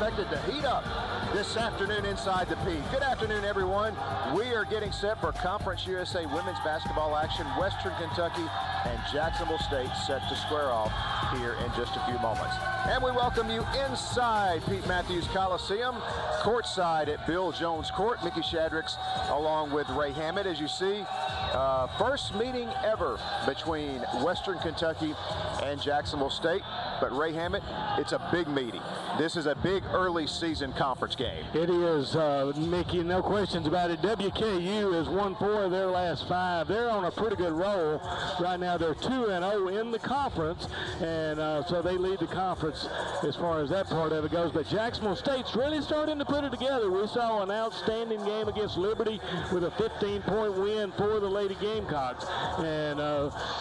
expected to heat up this afternoon inside the Peak. Good afternoon, everyone. We are getting set for Conference USA women's basketball action. Western Kentucky and Jacksonville State set to square off here in just a few moments. And we welcome you inside Pete Matthews Coliseum, courtside at Bill Jones Court. Mickey Shaddricks along with Ray Hammett. As you see, first meeting ever between Western Kentucky and Jacksonville State. But Ray Hammett, it's a big meeting. This is a big early season conference game. It is, Mickey, no questions about it. WKU has won 4 of their last 5. They're on a pretty good roll right now. They're 2-0 in the conference, and so they lead the conference as far as that part of it goes. But Jacksonville State's really starting to put it together. We saw an outstanding game against Liberty with a 15-point win for the Lady Gamecocks, and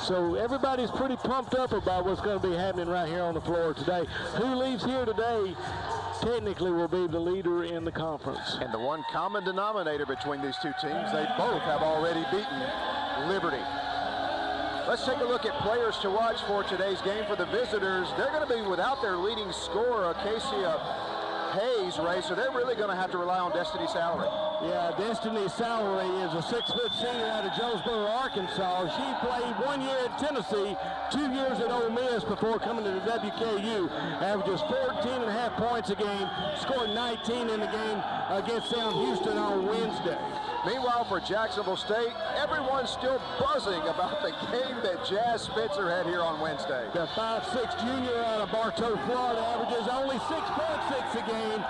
so everybody's pretty pumped up about what's going to be happening right here on the floor today. Who leaves here today technically will be the leader in the conference. And the one common denominator between these two teams, they both have already beaten Liberty. Let's take a look at players to watch for today's game for the visitors. They're going to be without their leading scorer, Acacia Hayes, Ray, so they're really going to have to rely on Destiny Salary. Yeah, Destiny Salary is a 6-foot senior out of Jonesboro, Arkansas. She played 1 year at Tennessee, 2 years at Ole Miss before coming to the WKU. Averages 14.5 points a game, scored 19 in the game against Sam Houston on Wednesday. Meanwhile, for Jacksonville State, everyone's still buzzing about the game that Jazz Spencer had here on Wednesday. The 5'6" junior out of Bartow, Florida, averages only 6.6 a game,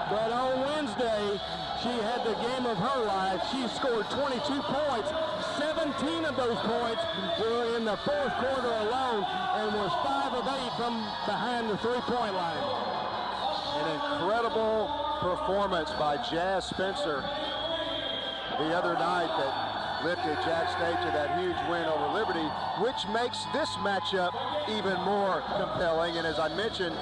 but on Wednesday, she had the game of her life. She scored 22 points. 17 of those points were in the fourth quarter alone and was 5 of 8 from behind the three-point line. An incredible performance by Jazz Spencer the other night that lifted Jax State to that huge win over Liberty, which makes this matchup even more compelling. And as I mentioned,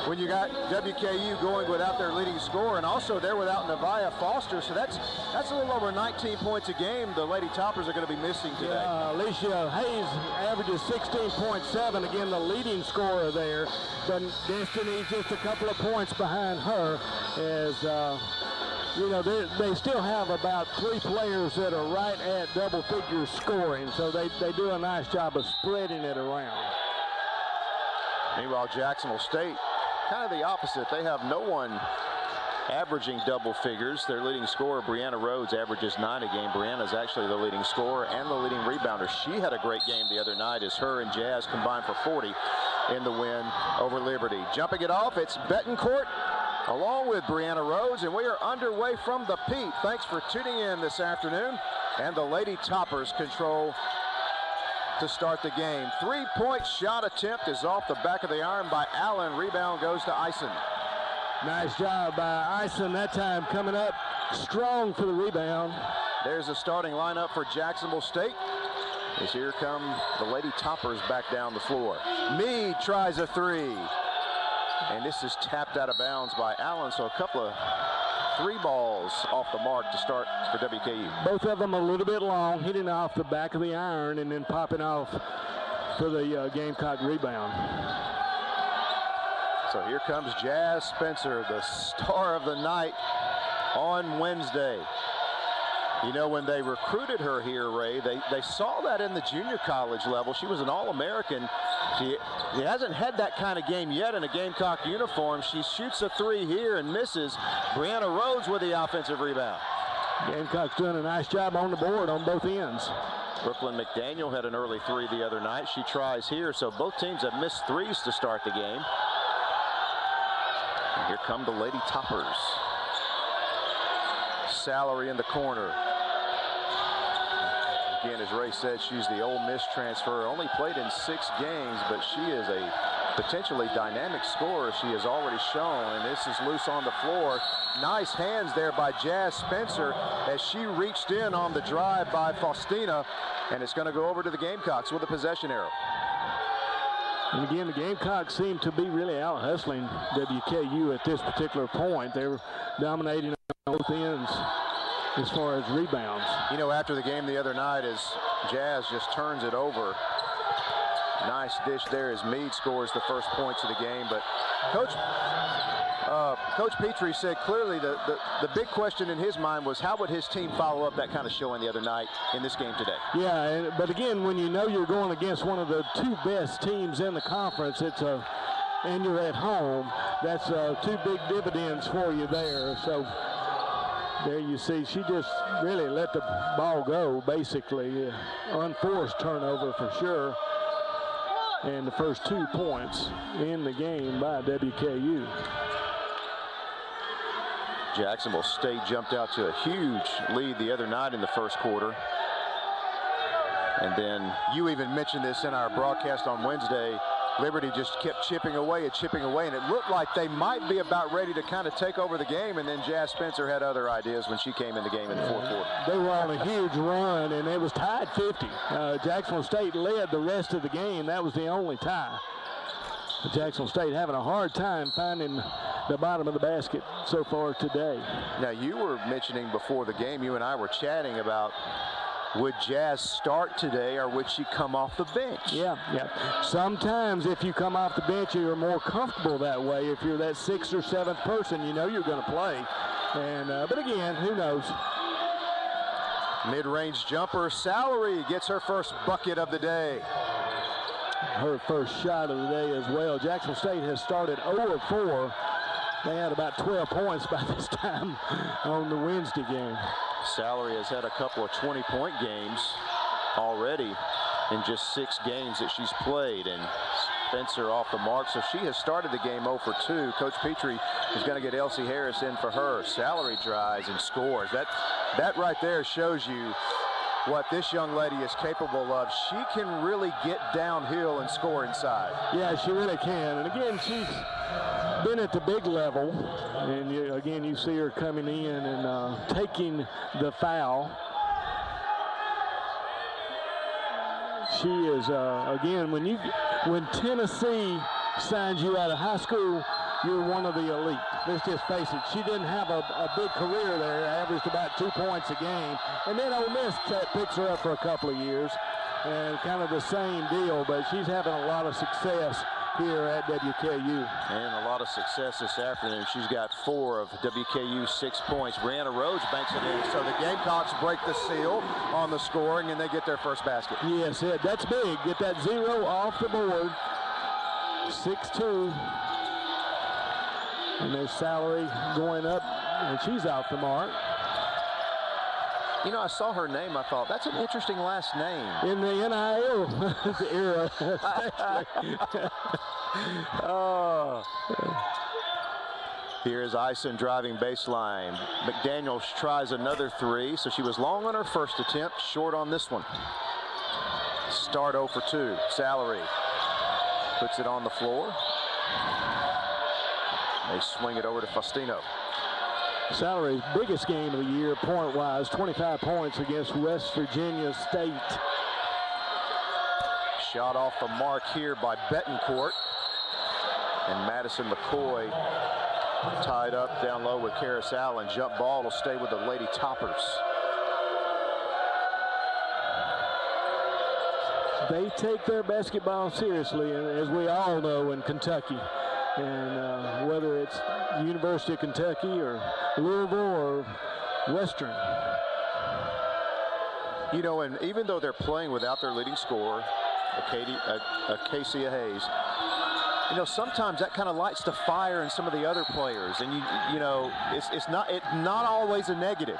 when you got WKU going without their leading scorer, and also they're without Nevaeh Foster, so that's a little over 19 points a game the Lady Toppers are going to be missing today. Yeah, Alicia Hayes averages 16.7, again the leading scorer there, but Destiny's just a couple of points behind her as you know, they still have about 3 players that are right at double figures scoring, so they do a nice job of spreading it around. Meanwhile, Jacksonville State, kind of the opposite. They have no one averaging double figures. Their leading scorer, Brianna Rhodes, averages 9 a game. Brianna's actually the leading scorer and the leading rebounder. She had a great game the other night as her and Jazz combined for 40 in the win over Liberty. Jumping it off, it's Betancourt along with Brianna Rhodes, and we are underway from the Pete. Thanks for tuning in this afternoon. And the Lady Toppers control to start the game. 3-point shot attempt is off the back of the iron by Allen. Rebound goes to Eisen. Nice job by Eisen that time, coming up strong for the rebound. There's a starting lineup for Jacksonville State. As here come the Lady Toppers back down the floor. Meade tries a 3. And this is tapped out of bounds by Allen, so a couple of 3 balls off the mark to start for WKU. Both of them a little bit long, hitting off the back of the iron and then popping off for the Gamecock rebound. So here comes Jazz Spencer, the star of the night on Wednesday. You know, when they recruited her here, Ray, they saw that in the junior college level. She was an All-American. She hasn't had that kind of game yet in a Gamecock uniform. She shoots a 3 here and misses. Brianna Rhodes with the offensive rebound. Gamecock's doing a nice job on the board on both ends. Brooklyn McDaniel had an early 3 the other night. She tries here, so both teams have missed 3s to start the game. And here come the Lady Toppers. Salary in the corner. Again, as Ray said, she's the Ole Miss transfer. Only played in 6 games, but she is a potentially dynamic scorer. She has already shown, and this is loose on the floor. Nice hands there by Jazz Spencer as she reached in on the drive by Faustina, and it's going to go over to the Gamecocks with a possession arrow. And again, the Gamecocks seem to be really out hustling WKU at this particular point. They were dominating on both ends as far as rebounds. You know, after the game the other night, as Jazz just turns it over, nice dish there as Meade scores the first points of the game. But Coach Petrie said clearly the big question in his mind was how would his team follow up that kind of showing the other night in this game today? Yeah, but again, when you know you're going against one of the two best teams in the conference, and you're at home, that's two big dividends for you there. So there you see, she just really let the ball go, basically. Unforced turnover for sure. And the first 2 points in the game by WKU. Jacksonville State jumped out to a huge lead the other night in the first quarter. And then you even mentioned this in our broadcast on Wednesday. Liberty just kept chipping away, and it looked like they might be about ready to kind of take over the game, and then Jazz Spencer had other ideas when she came in the game in the fourth quarter. They were on a huge run, and it was tied 50. Jacksonville State led the rest of the game. That was the only tie. Jacksonville State having a hard time finding the bottom of the basket so far today. Now, you were mentioning before the game, you and I were chatting about would Jazz start today or would she come off the bench? Yeah. Sometimes if you come off the bench, you're more comfortable that way. If you're that 6th or 7th person, you know you're going to play. And but again, who knows? Mid-range jumper, Salary gets her first bucket of the day. Her first shot of the day as well. Jacksonville State has started 0 of 4. They had about 12 points by this time on the Wednesday game. Salary has had a couple of 20-point games already in just 6 games that she's played, and Spencer off the mark, so she has started the game 0 for 2. Coach Petrie is going to get Elsie Harris in for her. Salary drives and scores. That right there shows you what this young lady is capable of. She can really get downhill and score inside. Yeah, she really can. And again, she's been at the big level, and again you see her coming in and taking the foul. She is again, when Tennessee signs you out of high school, you're one of the elite. Let's just face it, she didn't have a big career there, averaged about 2 points a game, and then Ole Miss picks her up for a couple of years, and kind of the same deal, but she's having a lot of success here at WKU. And a lot of success this afternoon. She's got 4 of WKU's 6 points. Brianna Rhodes banks it in. So the Gamecocks break the seal on the scoring, and they get their first basket. Yes, that's big. Get that 0 off the board. 6-2. And there's Salary going up, and she's off the mark. You know, I saw her name. I thought, that's an interesting last name. In the NIL era, especially. Oh. Here's Eisen driving baseline. McDaniels tries another 3, so she was long on her first attempt, short on this one. Start 0 for 2. Salary puts it on the floor. They swing it over to Faustino. Salary's biggest game of the year, point-wise, 25 points against West Virginia State. Shot off the mark here by Betancourt. And Madison McCoy tied up down low with Karis Allen. Jump ball will stay with the Lady Toppers. They take their basketball seriously, as we all know, in Kentucky. And whether it's University of Kentucky or Louisville or Western. You know, and even though they're playing without their leading scorer, Acacia Hayes, you know, sometimes that kind of lights the fire in some of the other players, and you know, it's not always a negative.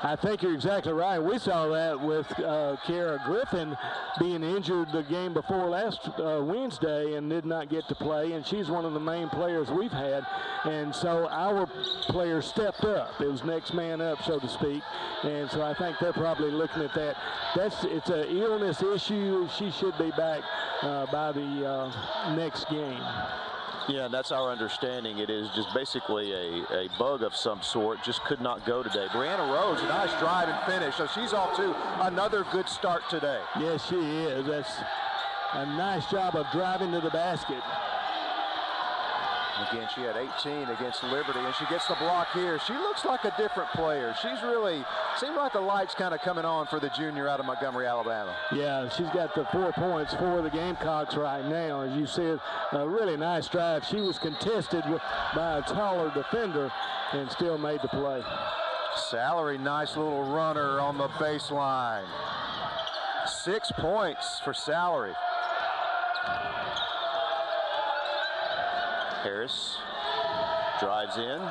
I think you're exactly right. We saw that with Kiara Griffin being injured the game before last Wednesday and did not get to play, and she's one of the main players we've had. And so our players stepped up. It was next man up, so to speak. And so I think they're probably looking at that. It's an illness issue. She should be back by the next game. Yeah, that's our understanding. It is just basically a bug of some sort. Just could not go today. Brianna Rhodes, nice drive and finish. So she's off to another good start today. Yes, she is. That's a nice job of driving to the basket. Again, she had 18 against Liberty, and she gets the block here. She looks like a different player. She's really, seems like the light's kind of coming on for the junior out of Montgomery, Alabama. Yeah, she's got the 4 points for the Gamecocks right now. As you see it, a really nice drive. She was contested by a taller defender and still made the play. Salary, nice little runner on the baseline. 6 points for Salary. Harris drives in,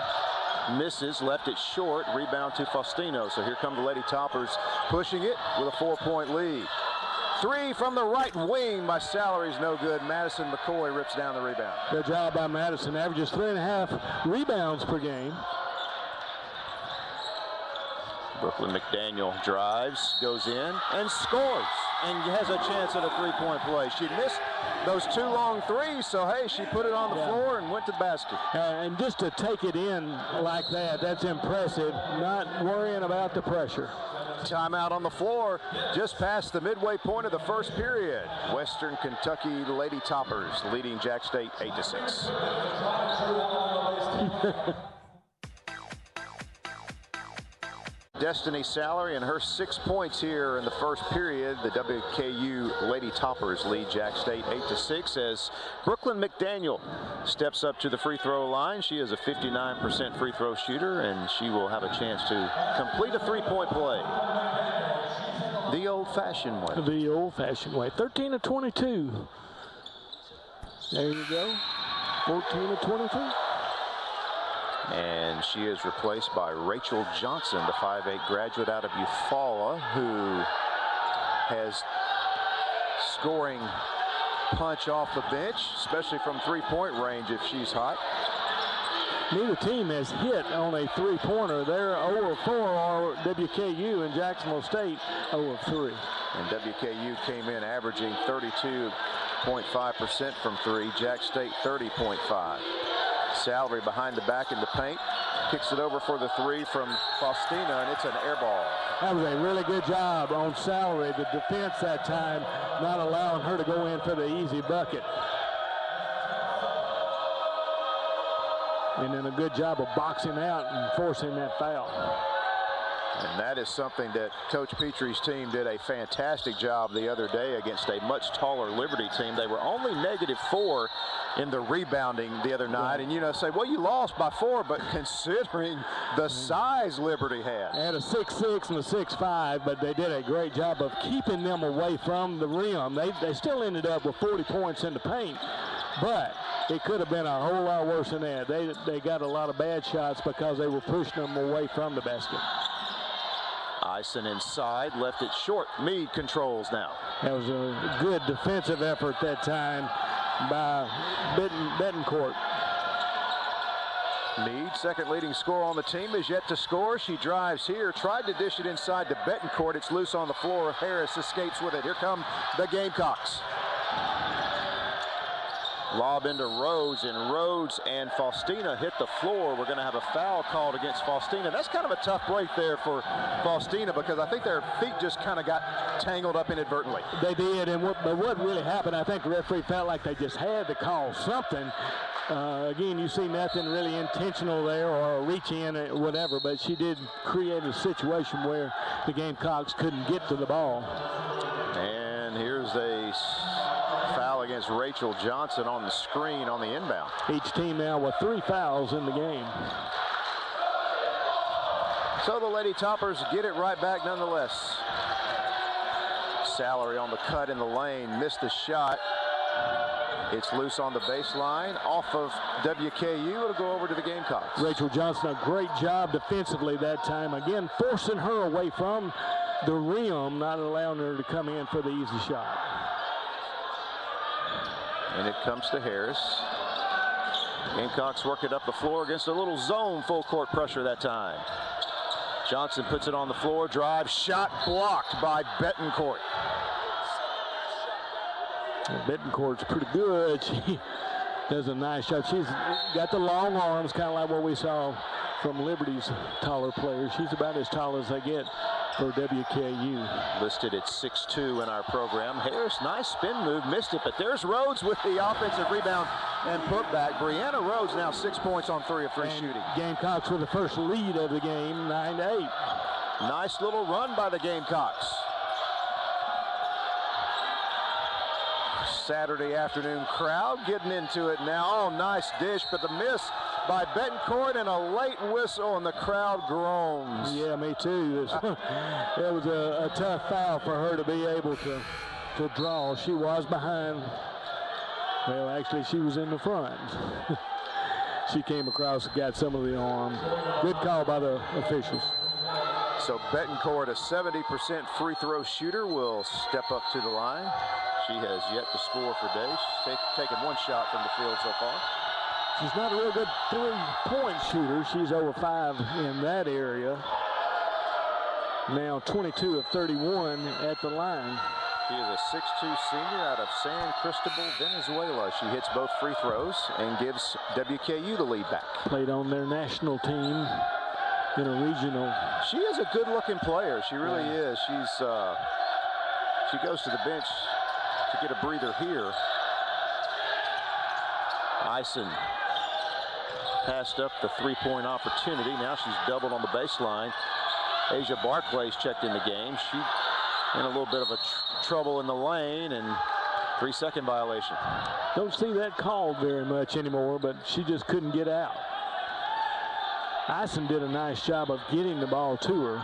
misses, left it short, rebound to Faustino. So here come the Lady Toppers pushing it with a 4-point lead. 3 from the right wing by Salary's no good. Madison McCoy rips down the rebound. Good job by Madison, averages 3.5 rebounds per game. Brooklyn McDaniel drives, goes in, and scores, and has a chance at a 3-point play. She missed those 2 long threes, so hey, she put it on the floor and went to the basket. And just to take it in like that, that's impressive, not worrying about the pressure. Timeout on the floor, just past the midway point of the first period. Western Kentucky Lady Toppers leading Jax State 8-6. Destiny Salary and her 6 points here in the first period. The WKU Lady Toppers lead Jax State 8-6 as Brooklyn McDaniel steps up to the free throw line. She is a 59% free throw shooter, and she will have a chance to complete a 3-point play. The old-fashioned way. The old-fashioned way. 13 of 22. There you go. 14 of 22. And she is replaced by Rachel Johnson, the 5'8" graduate out of Eufaula, who has scoring punch off the bench, especially from 3-point range if she's hot. Neither team has hit on a 3-pointer. They're 0 of 4 are WKU, and Jacksonville State 0 of 3. And WKU came in averaging 32.5% from 3. Jax State 30.5. Salary behind the back in the paint. Kicks it over for the 3 from Faustina, and it's an air ball. That was a really good job on Salary. The defense that time not allowing her to go in for the easy bucket. And then a good job of boxing out and forcing that foul. And that is something that Coach Petrie's team did a fantastic job the other day against a much taller Liberty team. They were only -4 in the rebounding the other night. And, you know, say, well, you lost by 4, but considering the size Liberty had. They had a 6'6" and a 6'5", but they did a great job of keeping them away from the rim. They still ended up with 40 points in the paint, but it could have been a whole lot worse than that. They got a lot of bad shots because they were pushing them away from the basket. Ison inside, left it short. Meade controls now. That was a good defensive effort that time by Bettencourt. Meade, second leading scorer on the team, is yet to score. She drives here, tried to dish it inside to Bettencourt. It's loose on the floor. Harris escapes with it. Here come the Gamecocks. Lob into Rhodes, and Rhodes and Faustina hit the floor. We're going to have a foul called against Faustina. That's kind of a tough break there for Faustina because I think their feet just kind of got tangled up inadvertently. They did, but what really happened, I think the referee felt like they just had to call something. Again, you see nothing really intentional there or reach in or whatever, but she did create a situation where the Gamecocks couldn't get to the ball. And here's a foul against Rachel Johnson on the screen on the inbound. Each team now with 3 fouls in the game. So the Lady Toppers get it right back nonetheless. Salary on the cut in the lane, missed the shot. It's loose on the baseline off of WKU. It'll go over to the Gamecocks. Rachel Johnson, a great job defensively that time. Again, forcing her away from the rim, not allowing her to come in for the easy shot. And it comes to Harris. Gamecocks work it up the floor against a little zone full court pressure that time. Johnson puts it on the floor, drives, shot blocked by Bettencourt. Bettencourt's pretty good. She does a nice shot. She's got the long arms, kind of like what we saw from Liberty's taller players. She's about as tall as they get for WKU. Listed at 6'2" in our program. Harris, nice spin move, missed it, but there's Rhodes with the offensive rebound and putback. Brianna Rhodes now 6 points on 3 of 3 shooting. Gamecocks with the first lead of the game, 9-8. Nice little run by the Gamecocks. Saturday afternoon crowd getting into it now. Oh, nice dish, but the miss by Betancourt and a late whistle, and the crowd groans. Yeah, me too. It was a tough foul for her to be able to draw. She was behind. Well, actually, she was in the front. She came across and got some of the arm. Good call by the officials. So Betancourt, a 70% free throw shooter, will step up to the line. She has yet to score for days. She's taken one shot from the field so far. She's not a real good three-point shooter. She's over 5 in that area. Now 22 of 31 at the line. She is a 6'2" senior out of San Cristobal, Venezuela. She hits both free throws and gives WKU the lead back. Played on their national team in a regional. She is a good-looking player. She really is. She goes to the bench to get a breather here. Ison passed up the three-point opportunity. Now she's doubled on the baseline. Asia Barclay's checked in the game. She in a little bit of a trouble in the lane, and 3-second violation. Don't see that called very much anymore, but she just couldn't get out. Ison did a nice job of getting the ball to her,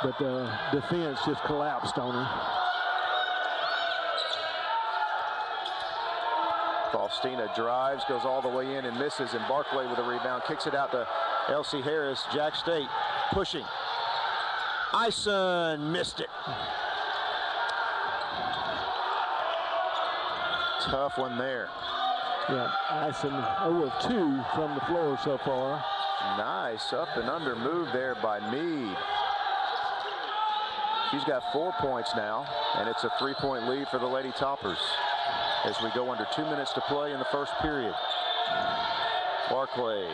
but the defense just collapsed on her. Faustina drives, goes all the way in and misses, and Barclay with a rebound, kicks it out to Elsie Harris. Jax State pushing. Ison missed it. Tough one there. Yeah, Ison 0 of 2 from the floor so far. Nice up and under move there by Meade. She's got 4 points now, and it's a 3-point lead for the Lady Toppers as we go under 2 minutes to play in the first period. Barclay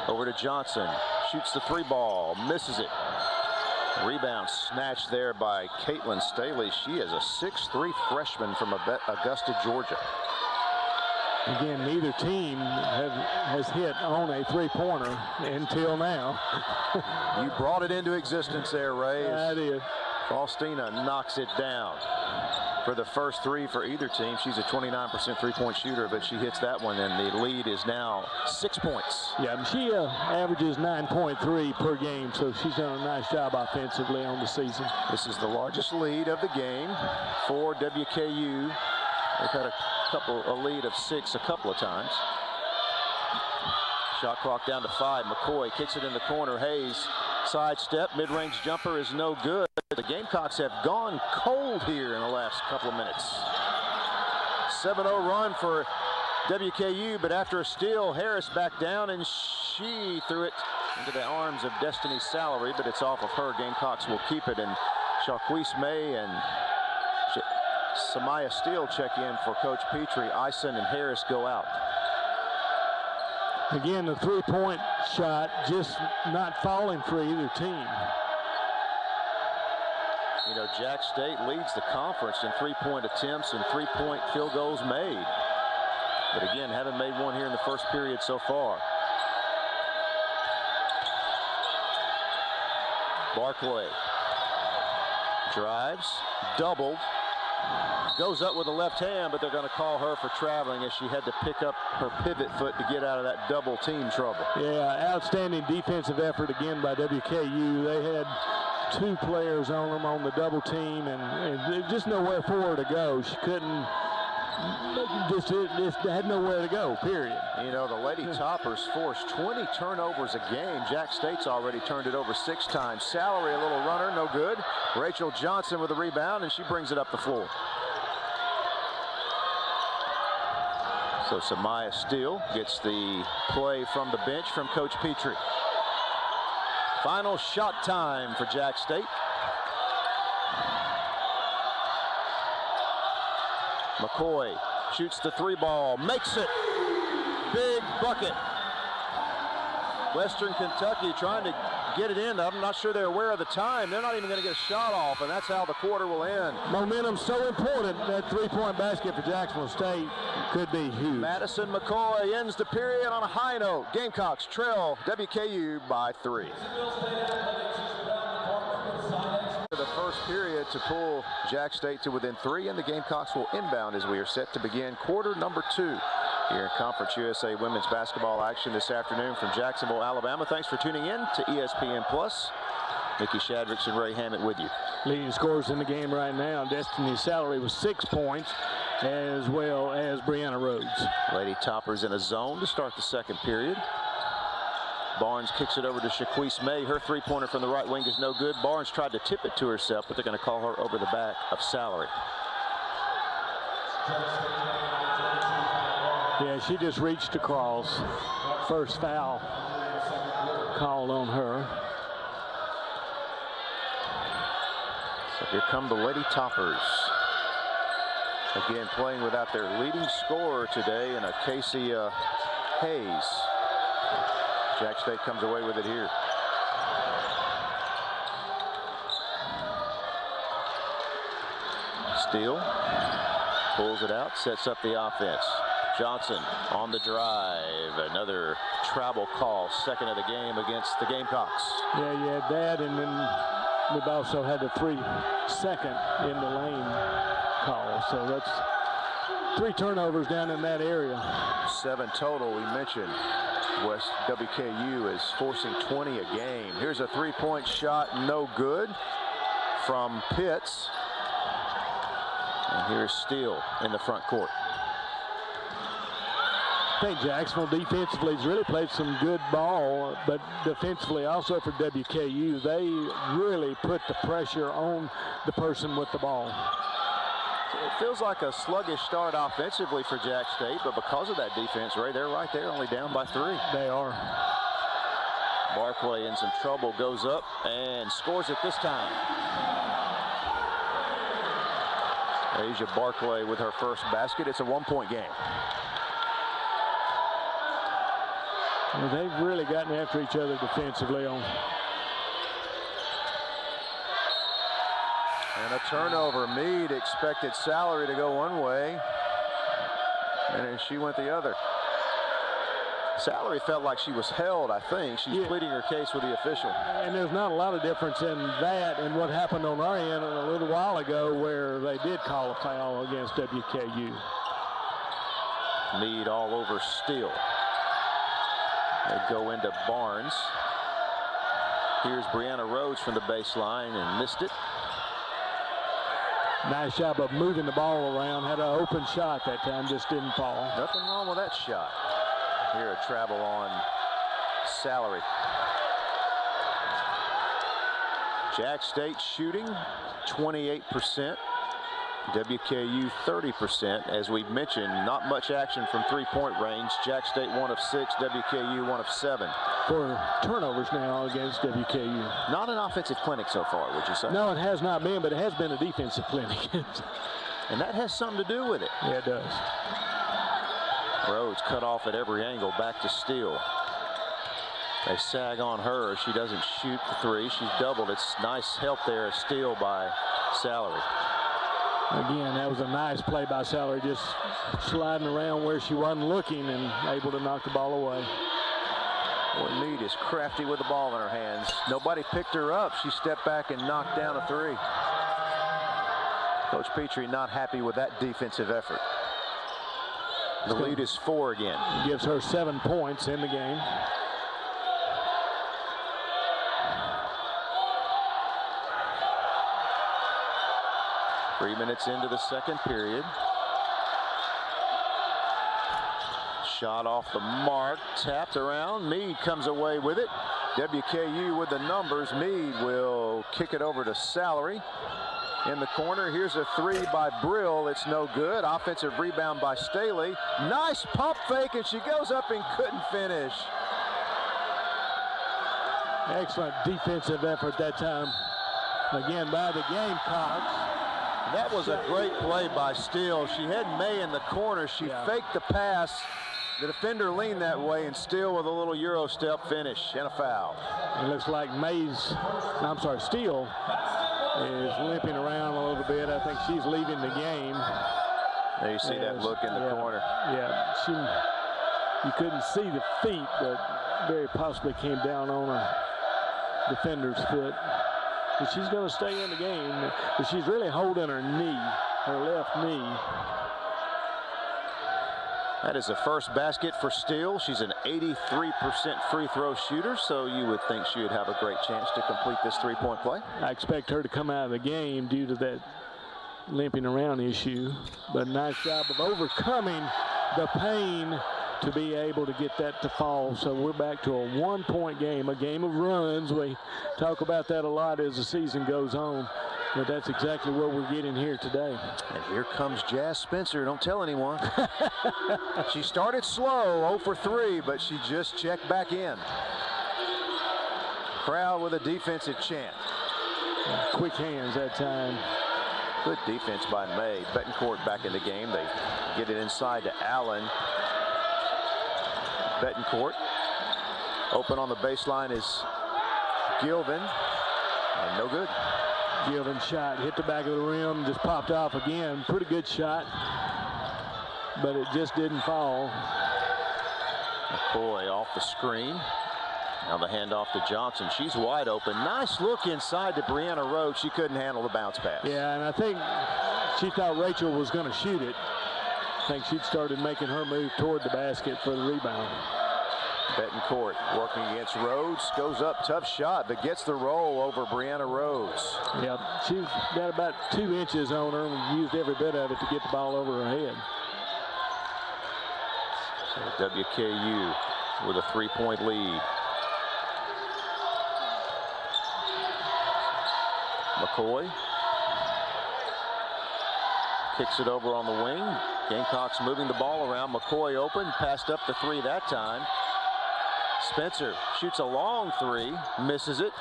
over to Johnson, shoots the 3 ball, misses it. Rebound snatched there by Caitlin Staley. She is a 6'3" freshman from Augusta, Georgia. Again, neither team has hit on a three-pointer until now. You brought it into existence there, Ray. I did. Faustina knocks it down. For the first 3 for either team, she's a 29% three-point shooter, but she hits that one, and the lead is now 6 points. Yeah, she averages 9.3 per game, so she's done a nice job offensively on the season. This is the largest lead of the game for WKU. They've had a lead of 6 a couple of times. Shot clock down to 5. McCoy kicks it in the corner. Hayes sidestep, mid-range jumper is no good. The Gamecocks have gone cold here in the last couple of minutes. 7-0 run for WKU, but after a steal, Harris back down, and she threw it into the arms of Destiny Salary, but it's off of her. Gamecocks will keep it, and Shaquise May and Samaya Steele check in for Coach Petrie. Ison and Harris go out. Again, the three-point shot just not falling for either team. You know, Jax State leads the conference in three-point attempts and three-point field goals made. But again, haven't made one here in the first period so far. Barclay drives, doubled, goes up with the left hand, but they're going to call her for traveling as she had to pick up her pivot foot to get out of that double team trouble. Yeah, outstanding defensive effort again by WKU. They had 2 players on them on the double team, and just nowhere for her to go. She couldn't, just had nowhere to go, period. You know, the Lady Toppers forced 20 turnovers a game. Jax State's already turned it over 6 times. Salary, a little runner, no good. Rachel Johnson with a rebound, and she brings it up the floor. So Samaya Steele gets the play from the bench from Coach Petrie. Final shot time for Jax State. McCoy shoots the 3 ball, makes it. Big bucket. Western Kentucky trying to get it in. I'm not sure they're aware of the time. They're not even going to get a shot off, and that's how the quarter will end. Momentum's so important. That three-point basket for Jacksonville State could be huge. Madison McCoy ends the period on a high note. Gamecocks trail WKU by 3. The first period to pull Jax State to within 3, and the Gamecocks will inbound as we are set to begin quarter number 2 here in Conference USA women's basketball action this afternoon from Jacksonville, Alabama. Thanks for tuning in to ESPN Plus. Mickey Shadricks and Ray Hammett with you. Leading scorers in the game right now, Destiny Salary with 6 points, as well as Brianna Rhodes. Lady Toppers in a zone to start the second period. Barnes kicks it over to Shaquise May. Her three-pointer from the right wing is no good. Barnes tried to tip it to herself, but they're going to call her over the back of Salary. Yeah, she just reached across. First foul called on her. So here come the Lady Toppers. Again, playing without their leading scorer today in a Casey Hayes. Jax State comes away with it here. Steele pulls it out, sets up the offense. Johnson on the drive. Another travel call, second of the game against the Gamecocks. Yeah, you had that, and then we've also had the 3-second in the lane call. So that's 3 turnovers down in that area. 7 total, we mentioned. West WKU is forcing 20 a game. Here's a three-point shot, no good from Pitts. And here's Steele in the front court. I think Jacksonville defensively has really played some good ball, but defensively also for WKU, they really put the pressure on the person with the ball. It feels like a sluggish start offensively for Jax State, but because of that defense, Ray, they're right there, only down by 3. They are. Barclay in some trouble, goes up and scores it this time. Asia Barclay with her first basket. It's a 1-point game. Well, they've really gotten after each other defensively on. And a turnover. Meade expected Salary to go one way, and then she went the other. Salary felt like she was held, I think. She's pleading her case with the official. And there's not a lot of difference in that and what happened on our end a little while ago where they did call a foul against WKU. Meade all over Steele. They go into Barnes. Here's Brianna Rhodes from the baseline and missed it. Nice job of moving the ball around. Had an open shot that time, just didn't fall. Nothing wrong with that shot. Here a travel on Salary. Jax State shooting 28%. WKU 30%. As we've mentioned, not much action from three-point range. Jax State 1 of 6, WKU 1 of 7. 4 turnovers now against WKU. Not an offensive clinic so far, would you say? No, it has not been, but it has been a defensive clinic. And that has something to do with it. Yeah, it does. Rhodes cut off at every angle, back to Steele. They sag on her. She doesn't shoot the 3. She's doubled. It's nice help there, Steele by Salary. Again, that was a nice play by Salary, just sliding around where she wasn't looking and able to knock the ball away. Boy, Meade is crafty with the ball in her hands. Nobody picked her up. She stepped back and knocked down a 3. Coach Petrie not happy with that defensive effort. The lead is 4 again. Gives her 7 points in the game. Three minutes into the second period. Shot off the mark, tapped around. Meade comes away with it. WKU with the numbers. Meade will kick it over to Salary. In the corner, here's a 3 by Brill. It's no good. Offensive rebound by Staley. Nice pump fake, and she goes up and couldn't finish. Excellent defensive effort that time. Again, by the Gamecocks. That was a great play by Steele. She had May in the corner. She faked the pass, The defender leaned that way, and Steele with a little Euro step finish and a foul. It looks like Steele is limping around a little bit. I think she's leaving the game. There you see that look in the corner. Yeah, you couldn't see the feet, but very possibly came down on a defender's foot. But she's going to stay in the game, but she's really holding her knee, her left knee. That is the first basket for Steele. She's an 83% free throw shooter, so you would think she would have a great chance to complete this three-point play. I expect her to come out of the game due to that limping around issue, but nice job of overcoming the pain to be able to get that to fall. So we're back to a one-point game, a game of runs. We talk about that a lot as the season goes on, but that's exactly what we're getting here today. And here comes Jazz Spencer. Don't tell anyone. She started slow, 0 for 3, but she just checked back in. Crowd with a defensive chant. Quick hands that time. Good defense by May. Betancourt back in the game. They get it inside to Allen. Betancourt. Open on the baseline is Gilvin. And no good. Gilvin shot, hit the back of the rim, just popped off again. Pretty good shot, but it just didn't fall. McCoy off the screen. Now the handoff to Johnson. She's wide open. Nice look inside to Brianna Rhodes. She couldn't handle the bounce pass. Yeah, and I think she thought Rachel was going to shoot it. I think she'd started making her move toward the basket for the rebound. Betancourt working against Rhodes. Goes up, tough shot, but gets the roll over Brianna Rhodes. Yeah, she's got about 2 inches on her and used every bit of it to get the ball over her head. So WKU with a 3-point lead. McCoy kicks it over on the wing. Gamecocks moving the ball around. McCoy open, passed up the 3 that time. Spencer shoots a long 3, misses it.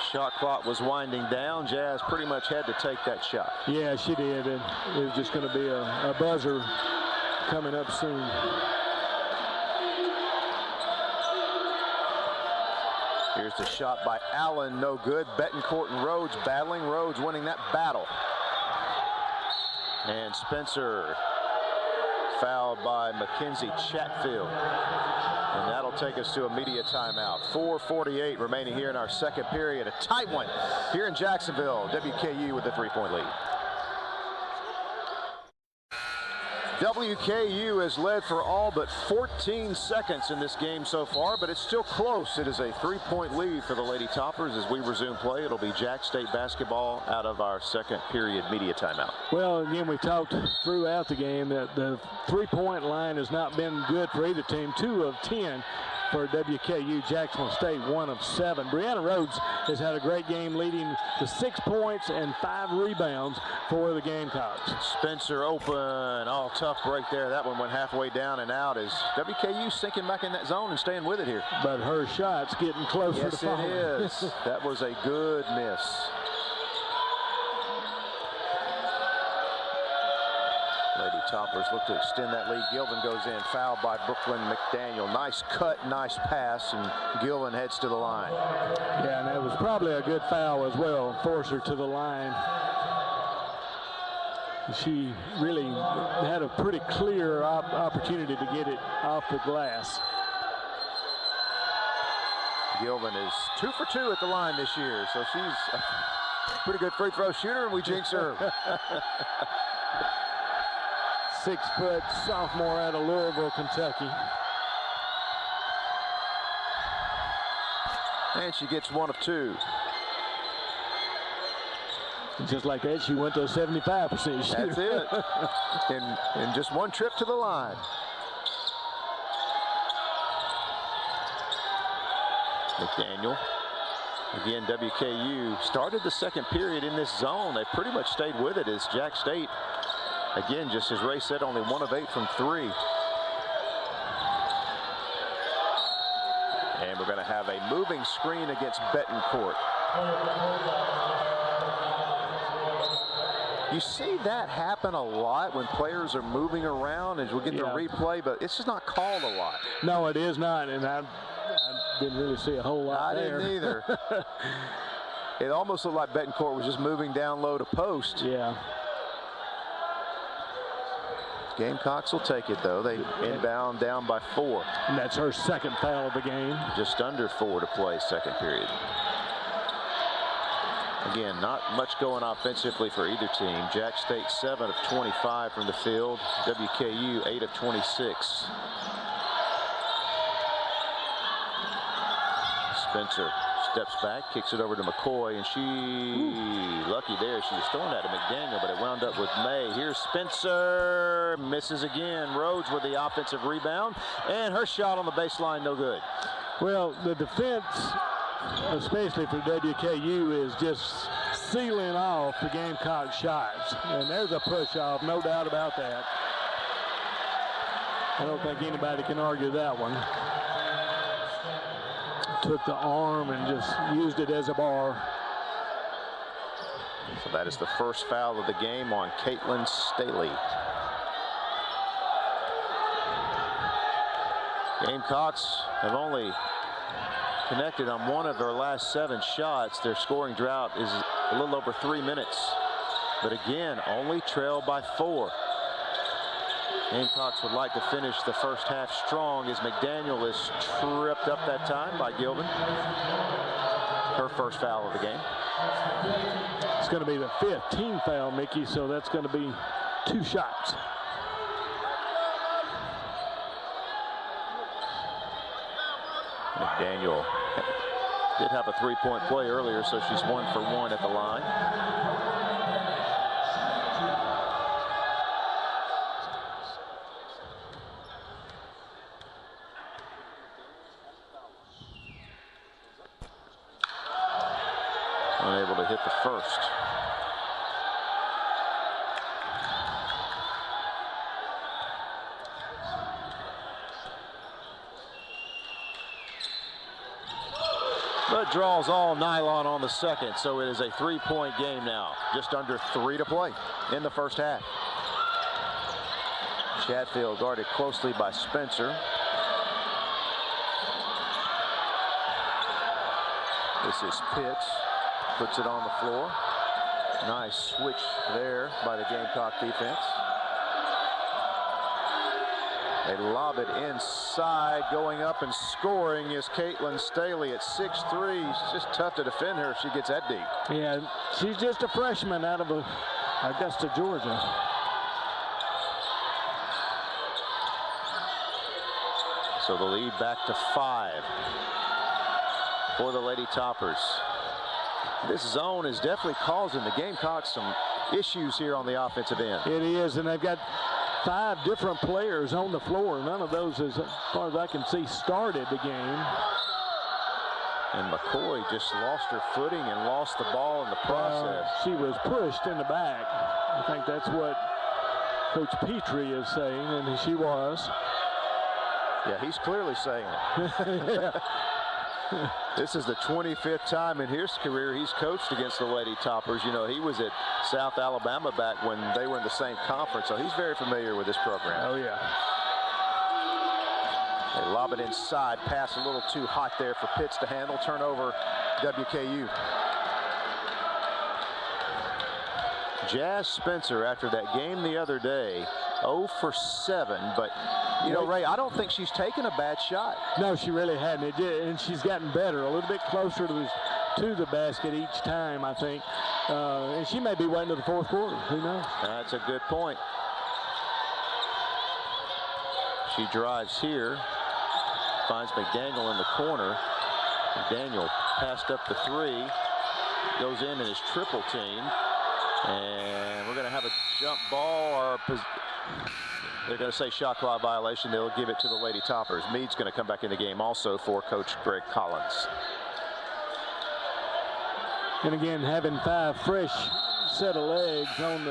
Shot clock was winding down. Jazz pretty much had to take that shot. Yeah, she did, and it was just going to be a buzzer coming up soon. Here's the shot by Allen, no good. Betancourt and Rhodes battling. Rhodes winning that battle. And Spencer fouled by Mackenzie Chatfield. And that'll take us to a media timeout. 4:48 remaining here in our second period. A tight one here in Jacksonville. WKU with the 3-point lead. WKU has led for all but 14 seconds in this game so far, but it's still close. It is a 3-point lead for the Lady Toppers as we resume play. It'll be Jax State basketball out of our second period media timeout. Well, again, we talked throughout the game that the three-point line has not been good for either team. 2 of 10 for WKU. Jacksonville State 1 of 7. Brianna Rhodes has had a great game, leading to 6 points and 5 rebounds for the Gamecocks. Spencer open. Oh, tough break there. That one went halfway down and out as WKU sinking back in that zone and staying with it here. But her shot's getting closer to falling. Yes, it is. That was a good miss. Lady Toppers look to extend that lead. Gilvin goes in, fouled by Brooklyn McDaniel. Nice cut, nice pass, and Gilvin heads to the line. Yeah, and that was probably a good foul as well. Force her to the line. She really had a pretty clear opportunity to get it off the glass. Gilvin is 2 for 2 at the line this year, so she's a pretty good free throw shooter, and we jinx her. 6-foot sophomore out of Louisville, Kentucky. And she gets 1 of 2. And just like that, she went to a 75% shooter. That's it. in just 1 trip to the line. McDaniel. Again, WKU started the second period in this zone. They pretty much stayed with it as Jax State, again, just as Ray said, only 1 of 8 from 3. And we're going to have a moving screen against Betancourt. You see that happen a lot when players are moving around as we get the replay, but it's just not called a lot. No, it is not, and I didn't really see a whole lot there. I didn't either. It almost looked like Betancourt was just moving down low to post. Yeah. Gamecocks will take it, though. They inbound down by 4. And that's her second foul of the game. Just under 4 to play second period. Again, not much going offensively for either team. Jax State 7 of 25 from the field. WKU 8 of 26. Spencer steps back, kicks it over to McCoy, and she, lucky there, she was throwing that to McDaniel, but it wound up with May. Here's Spencer, misses again. Rhodes with the offensive rebound, and her shot on the baseline, no good. Well, the defense, especially for WKU, is just sealing off the Gamecock shots. And there's a push-off, no doubt about that. I don't think anybody can argue that one. Took the arm and just used it as a bar. So that is the first foul of the game on Caitlin Staley. Gamecocks have only connected on 1 of their last 7 shots. Their scoring drought is a little over 3 minutes. But again, only trailed by 4. Gamecocks would like to finish the first half strong as McDaniel is tripped up that time by Gilbin. Her first foul of the game. It's going to be the 5th team foul, Mickey, so that's going to be 2 shots. McDaniel did have a 3-point play earlier, so she's 1 for 1 at the line. Unable to hit the first. But draws all nylon on the second, so it is a 3-point game now. Just under 3 to play in the first half. Chatfield guarded closely by Spencer. This is Pitts. Puts it on the floor. Nice switch there by the Gamecock defense. They lob it inside. Going up and scoring is Caitlin Staley at 6'3". It's just tough to defend her if she gets that deep. Yeah, she's just a freshman out of Augusta, Georgia. So the lead back to 5 for the Lady Toppers. This zone is definitely causing the Gamecocks some issues here on the offensive end. It is, and they've got 5 different players on the floor. None of those, as far as I can see, started the game. And McCoy just lost her footing and lost the ball in the process. She was pushed in the back. I think that's what Coach Petrie is saying, and she was. Yeah, he's clearly saying it. This is the 25th time in his career he's coached against the Lady Toppers. You know, he was at South Alabama back when they were in the same conference, so he's very familiar with this program. Oh, yeah. They lob it inside. Pass a little too hot there for Pitts to handle. Turnover, WKU. Jazz Spencer, after that game the other day, 0 for 7, but you know, Ray, I don't think she's taken a bad shot. No, she really hadn't. And she's gotten better, a little bit closer to the basket each time, I think. And she may be waiting to the 4th quarter. Who knows? That's a good point. She drives here, finds McDaniel in the corner. McDaniel passed up the 3, goes in and is triple teamed. And we're going to have a jump ball, or they're going to say shot clock violation. They'll give it to the Lady Toppers. Meade's going to come back in the game also for Coach Greg Collins. And again, having 5 fresh set of legs on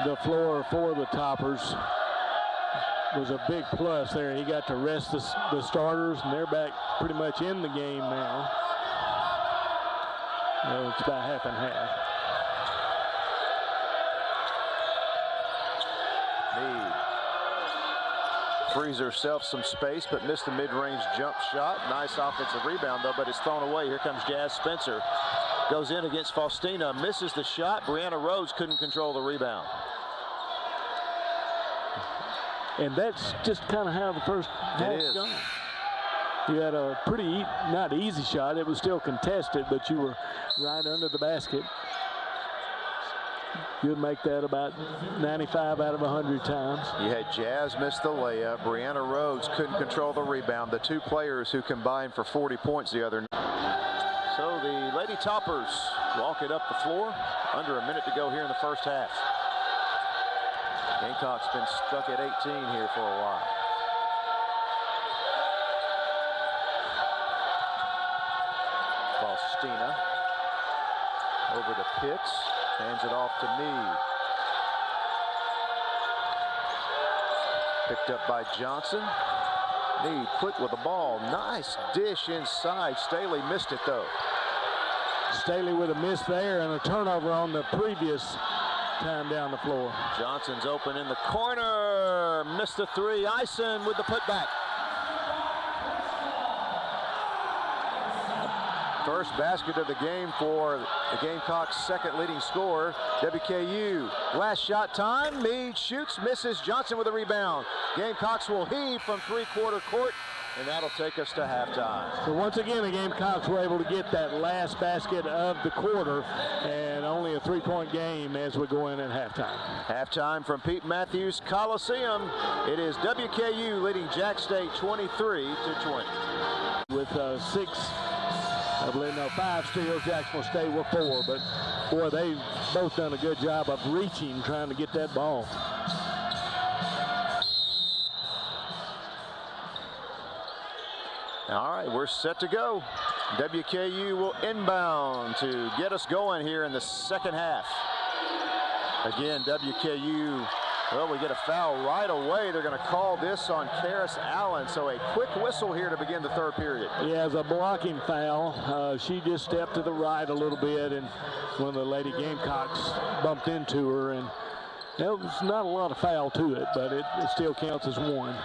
the floor for the Toppers was a big plus there. He got to rest the starters, and they're back pretty much in the game now. It's about half and half. frees herself some space, but missed the mid-range jump shot. Nice offensive rebound, though, but it's thrown away. Here comes Jazz Spencer. Goes in against Faustina, misses the shot. Brianna Rhodes couldn't control the rebound. And that's just kind of how the first half's gone. You had a pretty, not easy shot. It was still contested, but you were right under the basket. You'd make that about 95 out of 100 times. You had Jazz miss the layup. Brianna Rhodes couldn't control the rebound. The two players who combined for 40 points the other night. So the Lady Toppers walk it up the floor. Under a minute to go here in the first half. Gamecock's been stuck at 18 here for a while. Faustina over to Pitts, hands it off to Meade. Picked up by Johnson. Meade quick with the ball. Nice dish inside. Staley missed it though. Staley with a miss there and a turnover on the previous time down the floor. Johnson's open in the corner. Missed the three. Eisen with the putback. First basket of the game for the Gamecocks' second leading scorer, WKU. Last shot time. Meade shoots, misses. Johnson with a rebound. Gamecocks will heave from three-quarter court, and that'll take us to halftime. So once again, the Gamecocks were able to get that last basket of the quarter, and only a three-point game as we go in at halftime. Halftime from Pete Matthews Coliseum. It is WKU leading Jax State 23-20. With five steals. Jacksonville State were 4, but boy, they've both done a good job of reaching, trying to get that ball. All right, we're set to go. WKU will inbound to get us going here in the second half. Again, WKU, well, we get a foul right away. They're going to call this on Karis Allen. So a quick whistle here to begin the third period. Yeah, it's a blocking foul. She just stepped to the right a little bit, and one of the Lady Gamecocks bumped into her. And there was not a lot of foul to it, but it still counts as one.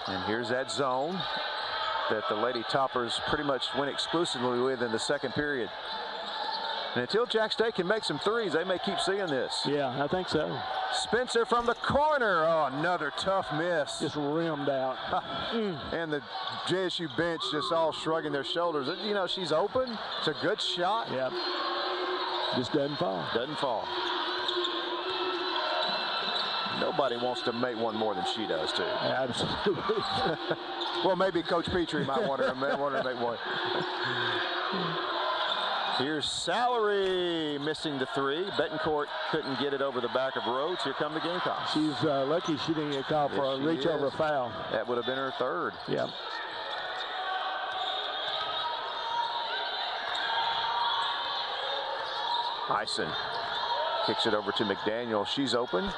And here's that zone that the Lady Toppers pretty much went exclusively with in the second period. And until Jax State can make some threes, they may keep seeing this. Yeah, I think so. Spencer from the corner. Oh, another tough miss. Just rimmed out. And the JSU bench just all shrugging their shoulders. You know, she's open. It's a good shot. Yep. Just doesn't fall. Doesn't fall. Nobody wants to make one more than she does, too. Absolutely. Well, maybe Coach Petrie might want her to make one. Here's Salary missing the three. Betancourt couldn't get it over the back of Rhodes. Here come the Gamecocks. She's lucky she didn't get called for a reach over foul. That would have been her third. Yeah. Eisen kicks it over to McDaniel. She's open.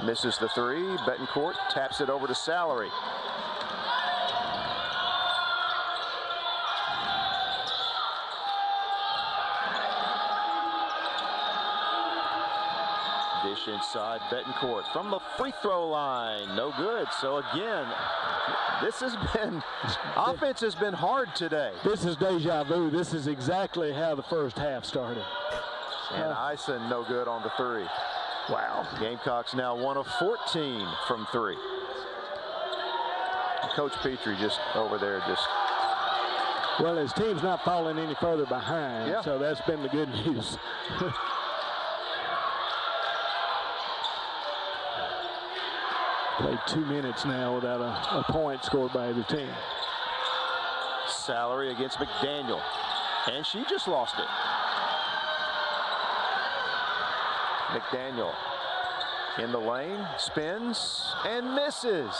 Misses the three. Betancourt taps it over to Salary. Dish inside. Betancourt from the free throw line. No good. So again, this has been, offense has been hard today. This is deja vu. This is exactly how the first half started. And Eisen no good on the three. Wow. Gamecocks now 1 of 14 from three. Coach Petrie just over there just. Well, his team's not falling any further behind, yeah. So that's been the good news. Played 2 minutes now without a point scored by either team. Salary against McDaniel. And she just lost it. McDaniel in the lane, spins, and misses.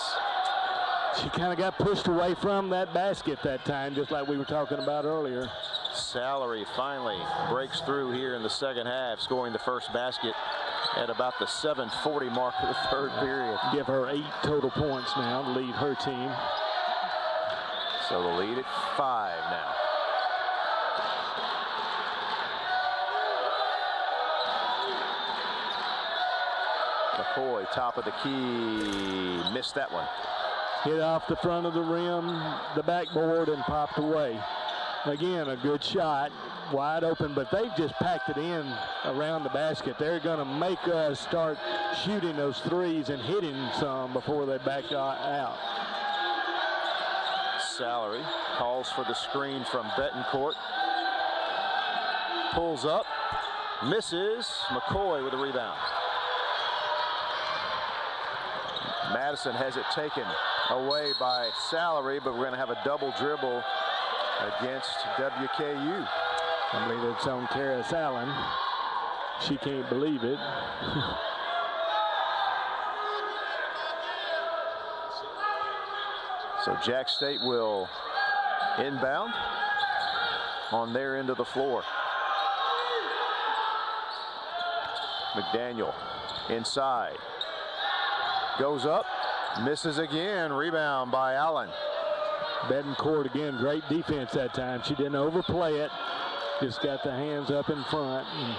She kind of got pushed away from that basket that time, just like we were talking about earlier. Salary finally breaks through here in the second half, scoring the first basket at about the 7:40 mark of the third period. Give her 8 total points now to lead her team. So the lead at 5 now. McCoy, top of the key, missed that one. Hit off the front of the rim, the backboard, and popped away. Again, a good shot, wide open, but they've just packed it in around the basket. They're going to make us start shooting those threes and hitting some before they back out. Salary calls for the screen from Betancourt. Pulls up, misses. McCoy with a rebound. Madison has it taken away by Salary, but we're going to have a double dribble against WKU. I believe it's on Karis Allen. She can't believe it. So Jax State will inbound on their end of the floor. McDaniel inside. Goes up, misses again. Rebound by Allen. Betancourt again, great defense that time. She didn't overplay it. Just got the hands up in front and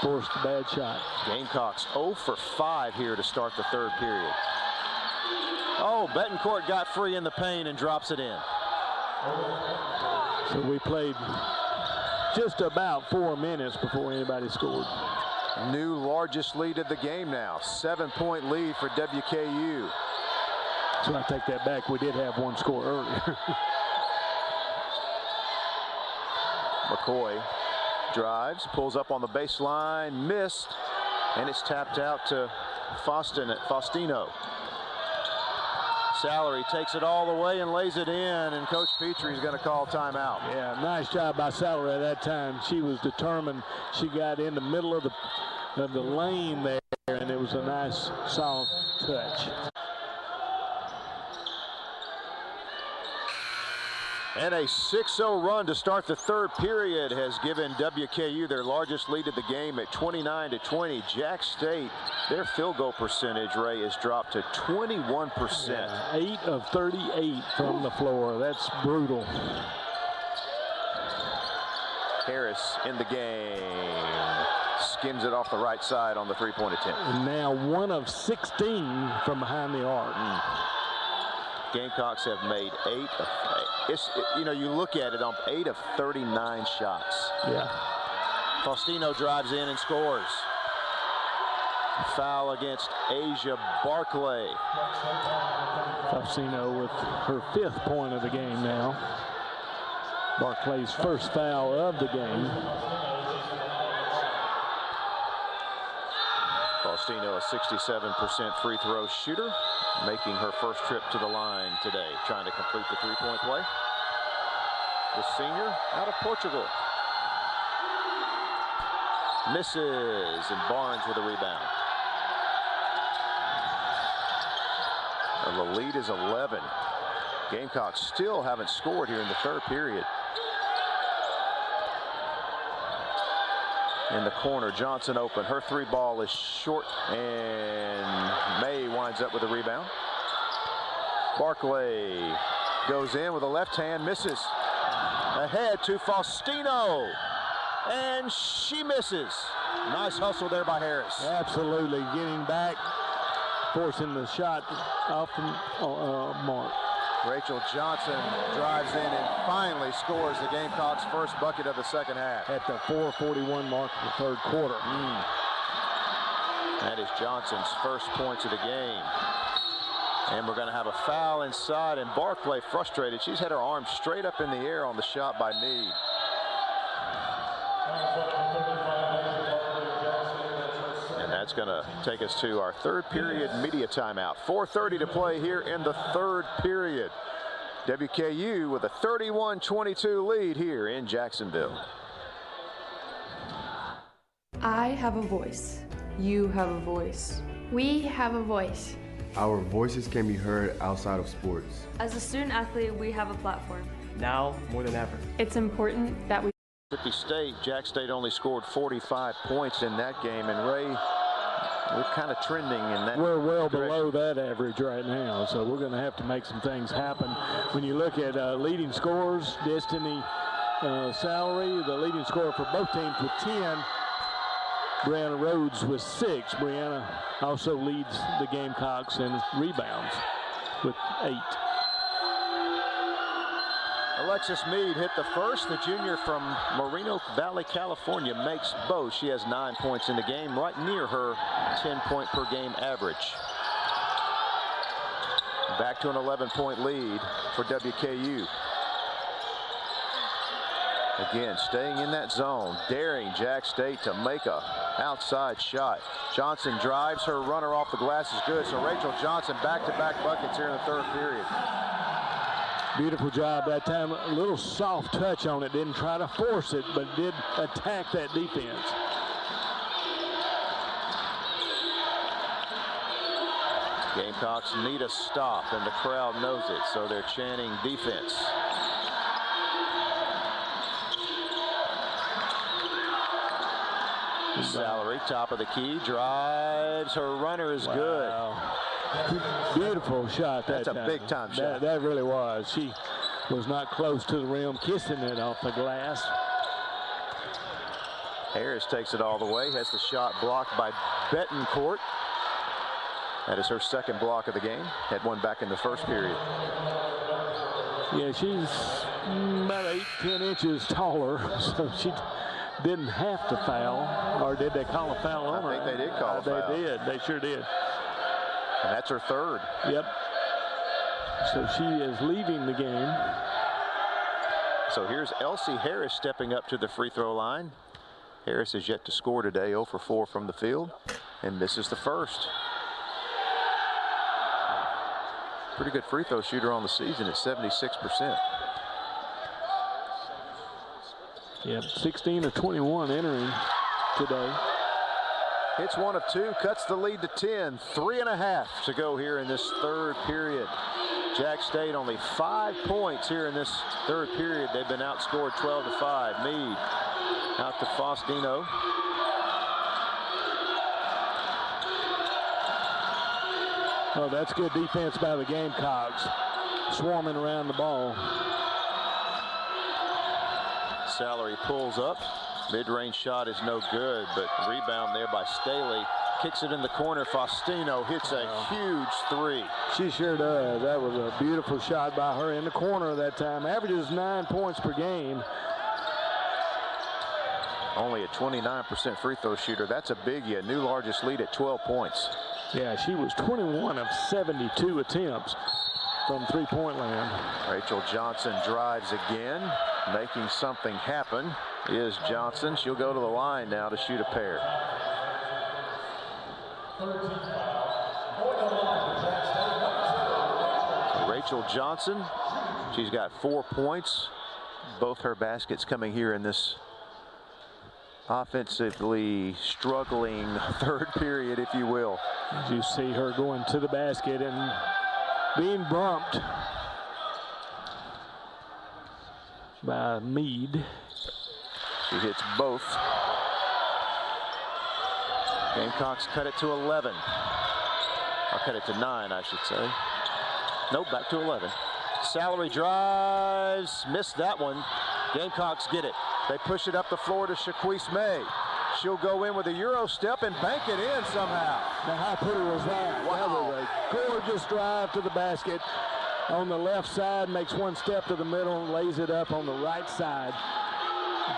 forced a bad shot. Gamecocks 0 for 5 here to start the third period. Oh, Betancourt got free in the paint and drops it in. So we played just about 4 minutes before anybody scored. New largest lead of the game now. 7-point lead for WKU. So I take that back. We did have one score earlier. McCoy drives, pulls up on the baseline, missed, and it's tapped out to Faustino. Salary takes it all the way and lays it in, and Coach Petrie is going to call timeout. Yeah, nice job by Salary at that time. She was determined. She got in the middle of the lane there, and it was a nice, solid touch. And a 6-0 run to start the third period has given WKU their largest lead of the game at 29-20. Jax State, their field goal percentage, Ray, has dropped to 21%. Yeah, 8 of 38 from the floor. That's brutal. Harris in the game. Skims it off the right side on the three-point attempt. And now 1 of 16 from behind the arc. Gamecocks have made 8 of, you look at it on 8 of 39 shots. Yeah. Faustino drives in and scores. Foul against Asia Barclay. Faustino with her 5th point of the game now. Barclay's first foul of the game. Faustino, a 67% free throw shooter, making her first trip to the line today, trying to complete the three-point play. The senior out of Portugal. Misses, and Barnes with a rebound. And the lead is 11. Gamecocks still haven't scored here in the third period. In the corner, Johnson open. Her three ball is short, and May winds up with a rebound. Barclay goes in with a left hand, misses. Ahead to Faustino, and she misses. Nice hustle there by Harris. Absolutely, getting back, forcing the shot off the mark. Rachel Johnson drives in and finally scores the Gamecocks' first bucket of the second half. At the 4:41 mark of the third quarter. That is Johnson's first points of the game. And we're going to have a foul inside, and Barclay frustrated. She's had her arm straight up in the air on the shot by Meade. And that's going to take us to our third period media timeout. 4:30 to play here in the third period. WKU with a 31-22 lead here in Jacksonville. I have a voice. You have a voice. We have a voice. Our voices can be heard outside of sports. As a student athlete, we have a platform. Now more than ever. It's important that we Mississippi State, Jax State only scored 45 points in that game, and Ray, we're kind of trending in that. We're well direction. below that average right now, so we're going to have to make some things happen. When you look at leading scorers, Destiny Salary, the leading scorer for both teams with 10. Brianna Rhodes with 6. Brianna also leads the Gamecocks in rebounds with 8. Alexis Mead hit the first. The junior from Moreno Valley, California, makes both. She has 9 points in the game, right near her 10-point per game average. Back to an 11-point lead for WKU. Again, staying in that zone, daring Jax State to make a outside shot. Johnson drives, her runner off the glass is good. So Rachel Johnson back-to-back buckets here in the 3rd period. Beautiful job that time. A little soft touch on it. Didn't try to force it, but did attack that defense. Gamecocks need a stop, and the crowd knows it, so they're chanting defense. Salary, top of the key, drives, her runner is good. Beautiful shot that That's a time. big-time shot. That really was. She was not close to the rim, kissing it off the glass. Harris takes it all the way, has the shot blocked by Betancourt. That is her 2nd block of the game. Had one back in the 1st period. Yeah, she's about 8-10 inches taller, so she didn't have to foul. Or did they call a foul on her? I think they did call a foul. They did. They sure did. And that's her 3rd. Yep. So she is leaving the game. So here's Elsie Harris stepping up to the free throw line. Harris has yet to score today, 0 for 4 from the field, and misses the first. Pretty good free throw shooter on the season at 76%. Yep, 16 of 21 entering today. Hits 1 of 2, cuts the lead to 10. 3.5 to go here in this 3rd period. Jax State only 5 points here in this 3rd period. They've been outscored 12-5. Mead out to Faustino. Oh, that's good defense by the Gamecocks, swarming around the ball. Salary pulls up. Mid-range shot is no good, but rebound there by Staley. Kicks it in the corner. Faustino hits a huge 3. She sure does. That was a beautiful shot by her in the corner that time. Averages 9 points per game. Only a 29% free throw shooter. That's a biggie. A new largest lead at 12 points. Yeah, she was 21 of 72 attempts from three-point land. Rachel Johnson drives again. Making something happen is Johnson. She'll go to the line now to shoot a pair. So Rachel Johnson, she's got 4 points. Both her baskets coming here in this offensively struggling 3rd period, if you will. As you see her going to the basket and being bumped by Mead. She hits both. Gamecocks cut it to 11. I'll cut it to 9, I should say. Nope, back to 11. Salary drives, missed that one. Gamecocks get it. They push it up the floor to Shaquise May. She'll go in with a Euro step and bank it in somehow. Now, how pretty was that? Wow. That was a gorgeous drive to the basket. On the left side, makes one step to the middle and lays it up on the right side.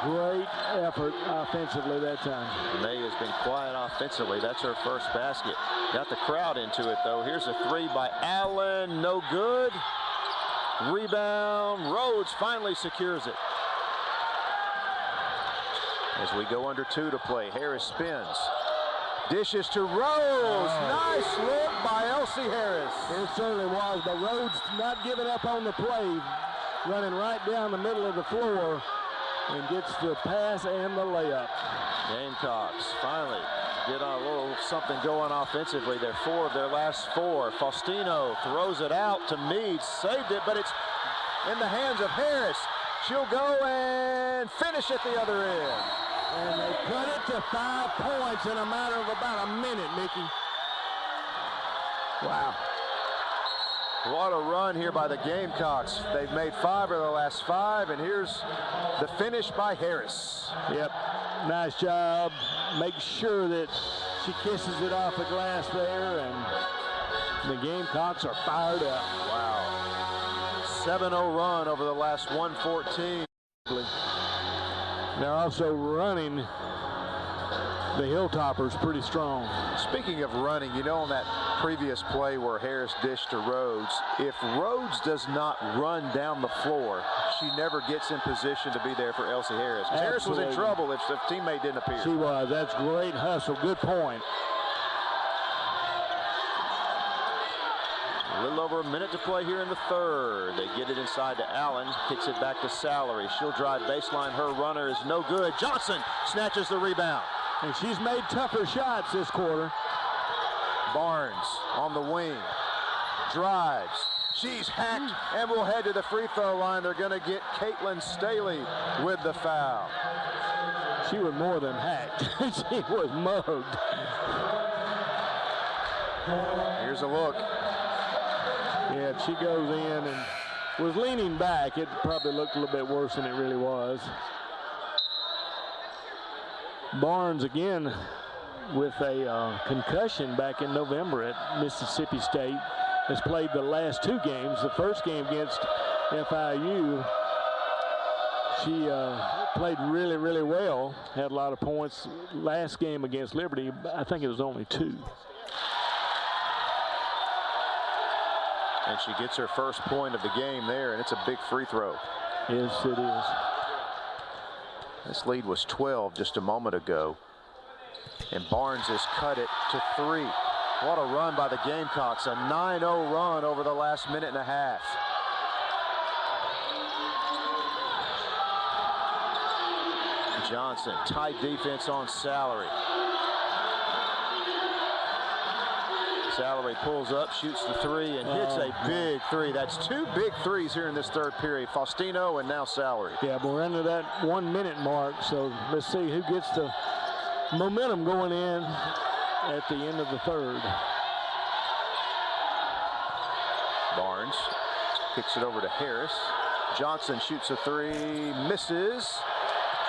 Great effort offensively that time. May has been quiet offensively. That's her first basket. Got the crowd into it, though. Here's a 3 by Allen. No good. Rebound. Rhodes finally secures it. As we go under 2 to play, Harris spins. Dishes to Rhodes. Nice look by Elsie Harris. It certainly was, but Rhodes not giving up on the play. Running right down the middle of the floor and gets the pass and the layup. Gamecocks finally get a little something going offensively. They're 4 of their last 4. Faustino throws it out to Mead. Saved it, but it's in the hands of Harris. She'll go and finish at the other end. And they cut it to 5 points in a matter of about a minute, Mickey. Wow. What a run here by the Gamecocks. They've made 5 of the last 5, and here's the finish by Harris. Yep, nice job. Make sure that she kisses it off the glass there, and the Gamecocks are fired up. Wow. 7-0 run over the last 114. They're also running the Hilltoppers pretty strong. Speaking of running, you know, on that previous play where Harris dished to Rhodes, if Rhodes does not run down the floor, she never gets in position to be there for Elsie Harris. Harris was in trouble if the teammate didn't appear. She was. That's great hustle. Good point. A little over a minute to play here in the third. They get it inside to Allen, kicks it back to Salary. She'll drive baseline. Her runner is no good. Johnson snatches the rebound. And she's made tougher shots this quarter. Barnes on the wing, drives. She's hacked and will head to the free throw line. They're going to get Caitlin Staley with the foul. She was more than hacked. She was mugged. Here's a look. Yeah, she goes in and was leaning back. It probably looked a little bit worse than it really was. Barnes again with a concussion back in November at Mississippi State. Has played the last 2 games. The first game against FIU, she played really, really well. Had a lot of points. Last game against Liberty, I think it was only 2. And she gets her first point of the game there, and it's a big free throw. Yes, it is. This lead was 12 just a moment ago. And Barnes has cut it to 3. What a run by the Gamecocks. A 9-0 run over the last minute and a half. Johnson, tight defense on Salary. Salary pulls up, shoots the 3, and hits a big 3. That's 2 big 3s here in this third period. Faustino and now Salary. Yeah, but we're under that 1 minute mark, so let's see who gets the momentum going in at the end of the third. Barnes kicks it over to Harris. Johnson shoots a 3, misses.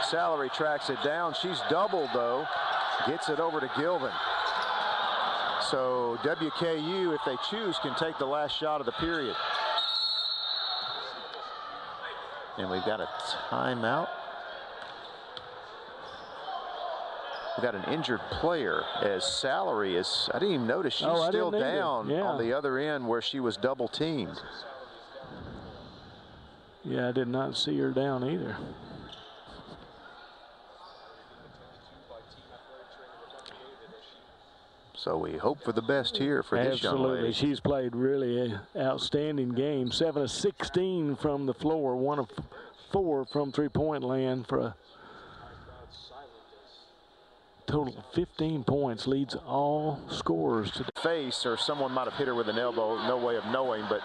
Salary tracks it down. She's doubled, though. Gets it over to Gilvin. So WKU, if they choose, can take the last shot of the period. And we've got a timeout. We've got an injured player as Salary is, I didn't even notice she's still down on the other end where she was double teamed. Yeah, I did not see her down either. So we hope for the best here for this young lady. Absolutely, she's played really an outstanding game. 7 of 16 from the floor, 1 of 4 from three-point land for a total of 15 points. Leads all scorers to the face, or someone might have hit her with an elbow. No way of knowing, but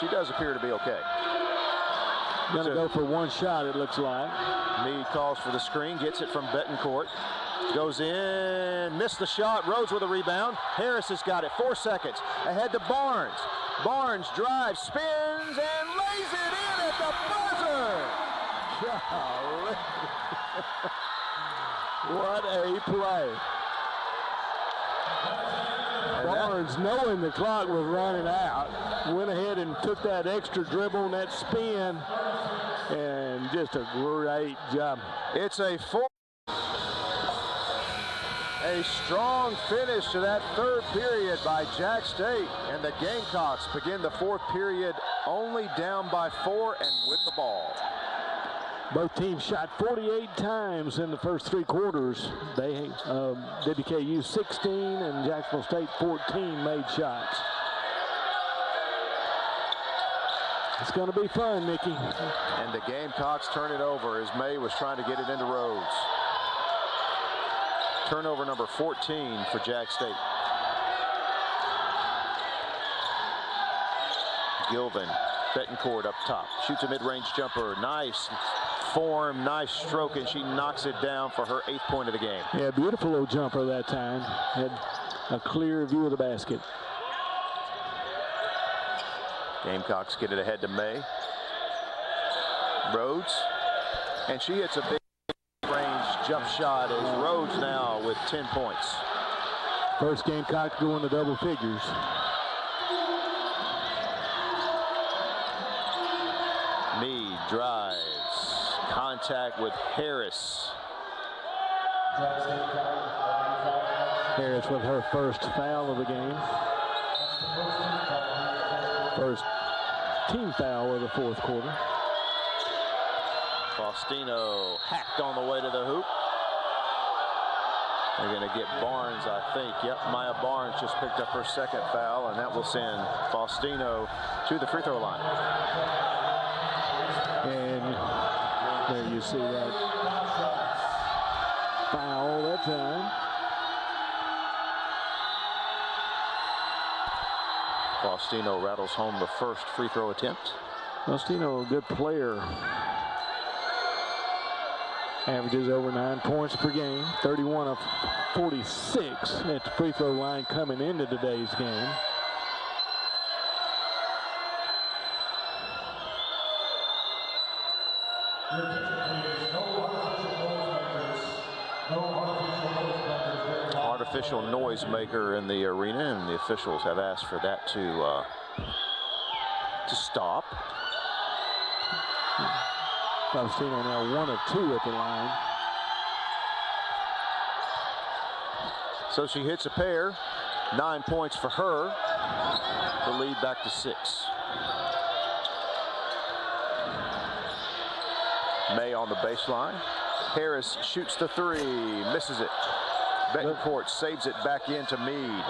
she does appear to be okay. Gonna go for 1 shot, it looks like. Meade calls for the screen, gets it from Betancourt. Goes in, missed the shot. Rhodes with a rebound. Harris has got it. 4 seconds. Ahead to Barnes. Barnes drives, spins, and lays it in at the buzzer. Golly. What a play. Barnes, knowing the clock was running out, went ahead and took that extra dribble and that spin, and just a great job. It's a strong finish to that third period by Jax State, and the Gamecocks begin the fourth period only down by 4 and with the ball. Both teams shot 48 times in the first 3 quarters. They WKU 16 and Jacksonville State 14 made shots. It's going to be fun, Nikki. And the Gamecocks turn it over as May was trying to get it into Rhodes. Turnover number 14 for Jax State. Gilvin, Betancourt up top. Shoots a mid-range jumper. Nice form, nice stroke, and she knocks it down for her 8th point of the game. Yeah, beautiful little jumper that time. Had a clear view of the basket. Gamecocks get it ahead to May. Rhodes, and she hits a big range jump shot as Rhodes now with 10 points. First Gamecock going to double figures. Meade drives, contact with Harris. Harris with her first foul of the game. First team foul of the fourth quarter. Faustino hacked on the way to the hoop. They're going to get Barnes, I think. Yep, Maya Barnes just picked up her second foul, and that will send Faustino to the free throw line. And there you see that foul that time. Faustino rattles home the first free throw attempt. Faustino, a good player. Averages over 9 points per game, 31 of 46 at the free throw line coming into today's game. Artificial noisemaker in the arena, and the officials have asked for that to stop. Faustino now 1 of 2 at the line. So she hits a pair, 9 points for her. The lead back to 6. May on the baseline. Harris shoots the three, misses it. Betancourt saves it back into Meade.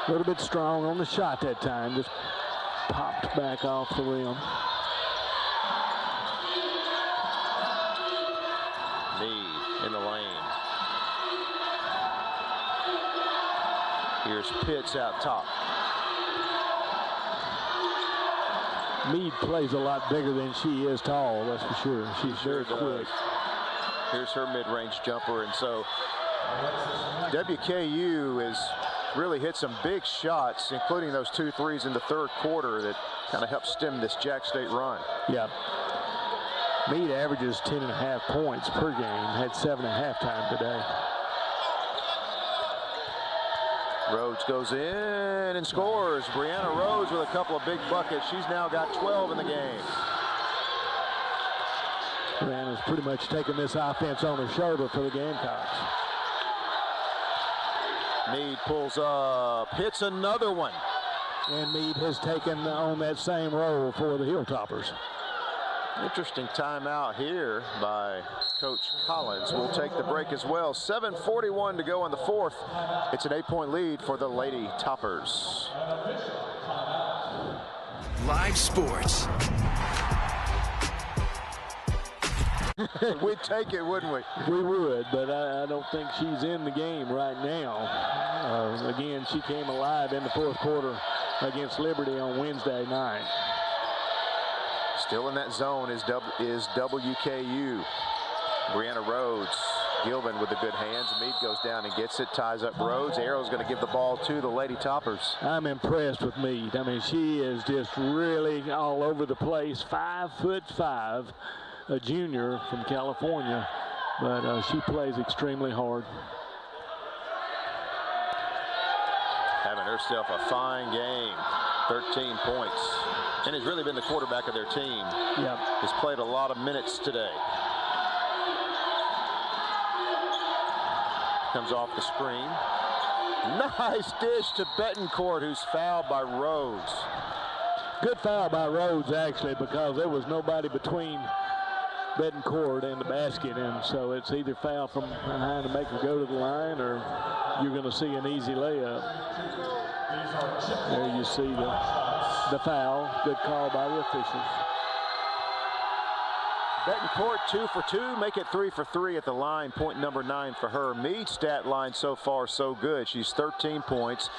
A little bit strong on the shot that time, just popped back off the rim. Meade in the lane. Here's Pitts out top. Meade plays a lot bigger than she is tall, that's for sure. She's very quick. Here's her mid-range jumper, and so WKU has really hit some big shots, including those 2 threes in the third quarter that kind of helped stem this Jax State run. Yeah. Meade averages 10.5 points per game, had 7 at halftime today. Rhodes goes in and scores. Brianna Rhodes with a couple of big buckets. She's now got 12 in the game. Brianna's pretty much taken this offense on her shoulder for the Gamecocks. Meade pulls up, hits another one. And Meade has taken on that same role for the Hilltoppers. Interesting timeout here by Coach Collins. We'll take the break as well. 7:41 to go in the fourth. It's an 8-point lead for the Lady Toppers. Live sports. We'd take it, wouldn't we? We would, but I don't think she's in the game right now. Again, she came alive in the fourth quarter against Liberty on Wednesday night. Still in that zone is WKU. Brianna Rhodes. Gilvin with the good hands. Meade goes down and gets it, ties up Rhodes. Arrow's going to give the ball to the Lady Toppers. I'm impressed with Meade. I mean, she is just really all over the place. 5'5", a junior from California, but she plays extremely hard. Having herself a fine game. 13 points. And has really been the quarterback of their team. Yep. Has played a lot of minutes today. Comes off the screen. Nice dish to Betancourt, who's fouled by Rhodes. Good foul by Rhodes, actually, because there was nobody between Betancourt and the basket, and so it's either foul from behind to make her go to the line, or you're going to see an easy layup. There you see the foul. Good call by the officials. Betancourt 2 for 2, make it 3 for 3 at the line. Point number 9 for her. Meade's stat line so far so good. She's 13 points.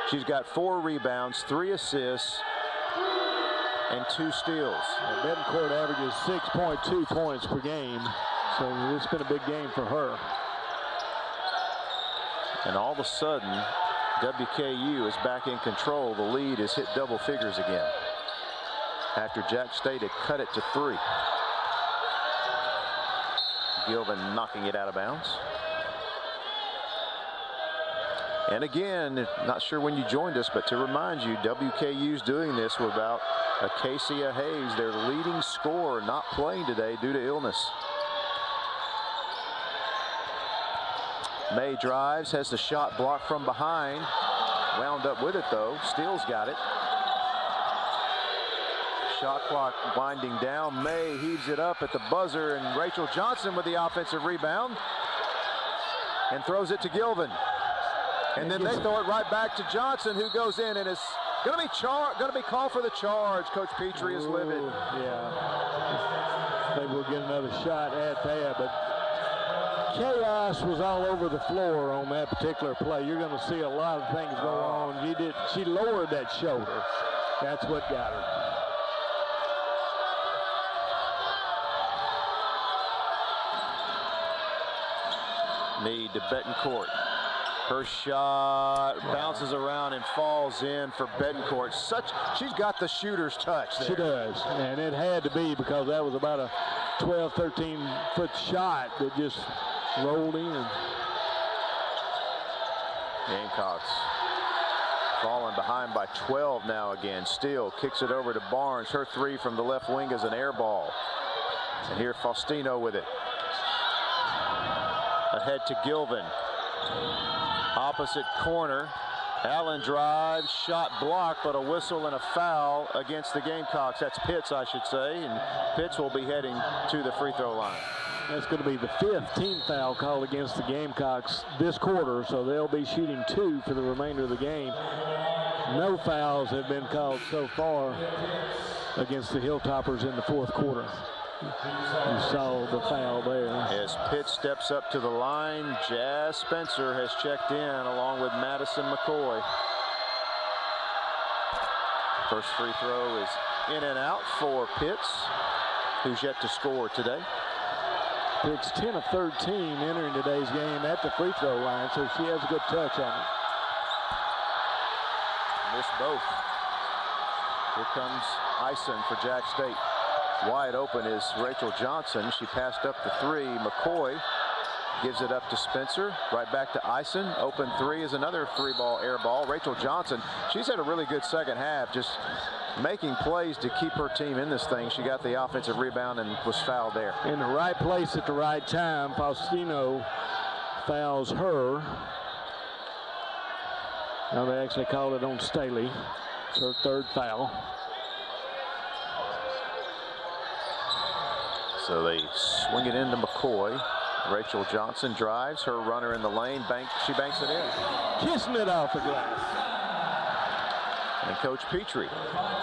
She's got 4 rebounds, 3 assists, and 2 steals. Betancourt averages 6.2 points per game, so it's been a big game for her. And all of a sudden, WKU is back in control. The lead has hit double figures again. after Jax State had cut it to 3. Gilvin knocking it out of bounds. And again, not sure when you joined us, but to remind you, WKU's doing this without Acacia Hayes, their leading scorer, not playing today due to illness. May drives, has the shot blocked from behind. Wound up with it though. Steele's got it. Shot clock winding down. May heaves it up at the buzzer, and Rachel Johnson with the offensive rebound and throws it to Gilvin. And then they throw it right back to Johnson, who goes in and is going to be called for the charge. Coach Petrie is livid. Yeah. Maybe we'll get another shot at that, but chaos was all over the floor on that particular play. You're going to see a lot of things go on. She lowered that shoulder. That's what got her. Need to Betancourt. Her shot bounces around and falls in for Betancourt. She's got the shooter's touch there. She does, and it had to be, because that was about a 12, 13-foot shot that just rolled in. Gamecocks falling behind by 12 now again. Steele kicks it over to Barnes. Her 3 from the left wing is an air ball. And here Faustino with it. Ahead to Gilvin. Opposite corner. Allen drives, shot blocked, but a whistle and a foul against the Gamecocks. That's Pitts, I should say, and Pitts will be heading to the free throw line. That's going to be the 5th team foul called against the Gamecocks this quarter, so they'll be shooting 2 for the remainder of the game. No fouls have been called so far against the Hilltoppers in the 4th quarter. You saw the foul there. As Pitts steps up to the line, Jazz Spencer has checked in along with Madison McCoy. First free throw is in and out for Pitts, who's yet to score today. Pitts 10 of 13 entering today's game at the free throw line, so she has a good touch on it. Missed both. Here comes Ison for Jax State. Wide open is Rachel Johnson. She passed up the 3. McCoy gives it up to Spencer. Right back to Ison. Open 3 is another 3-ball air ball. Rachel Johnson, she's had a really good second half, just making plays to keep her team in this thing. She got the offensive rebound and was fouled there. In the right place at the right time. Faustino fouls her. Now they actually called it on Staley. It's her 3rd foul. So they swing it into McCoy. Rachel Johnson drives. Her runner in the lane. She banks it in. Kissing it off the glass. And Coach Petrie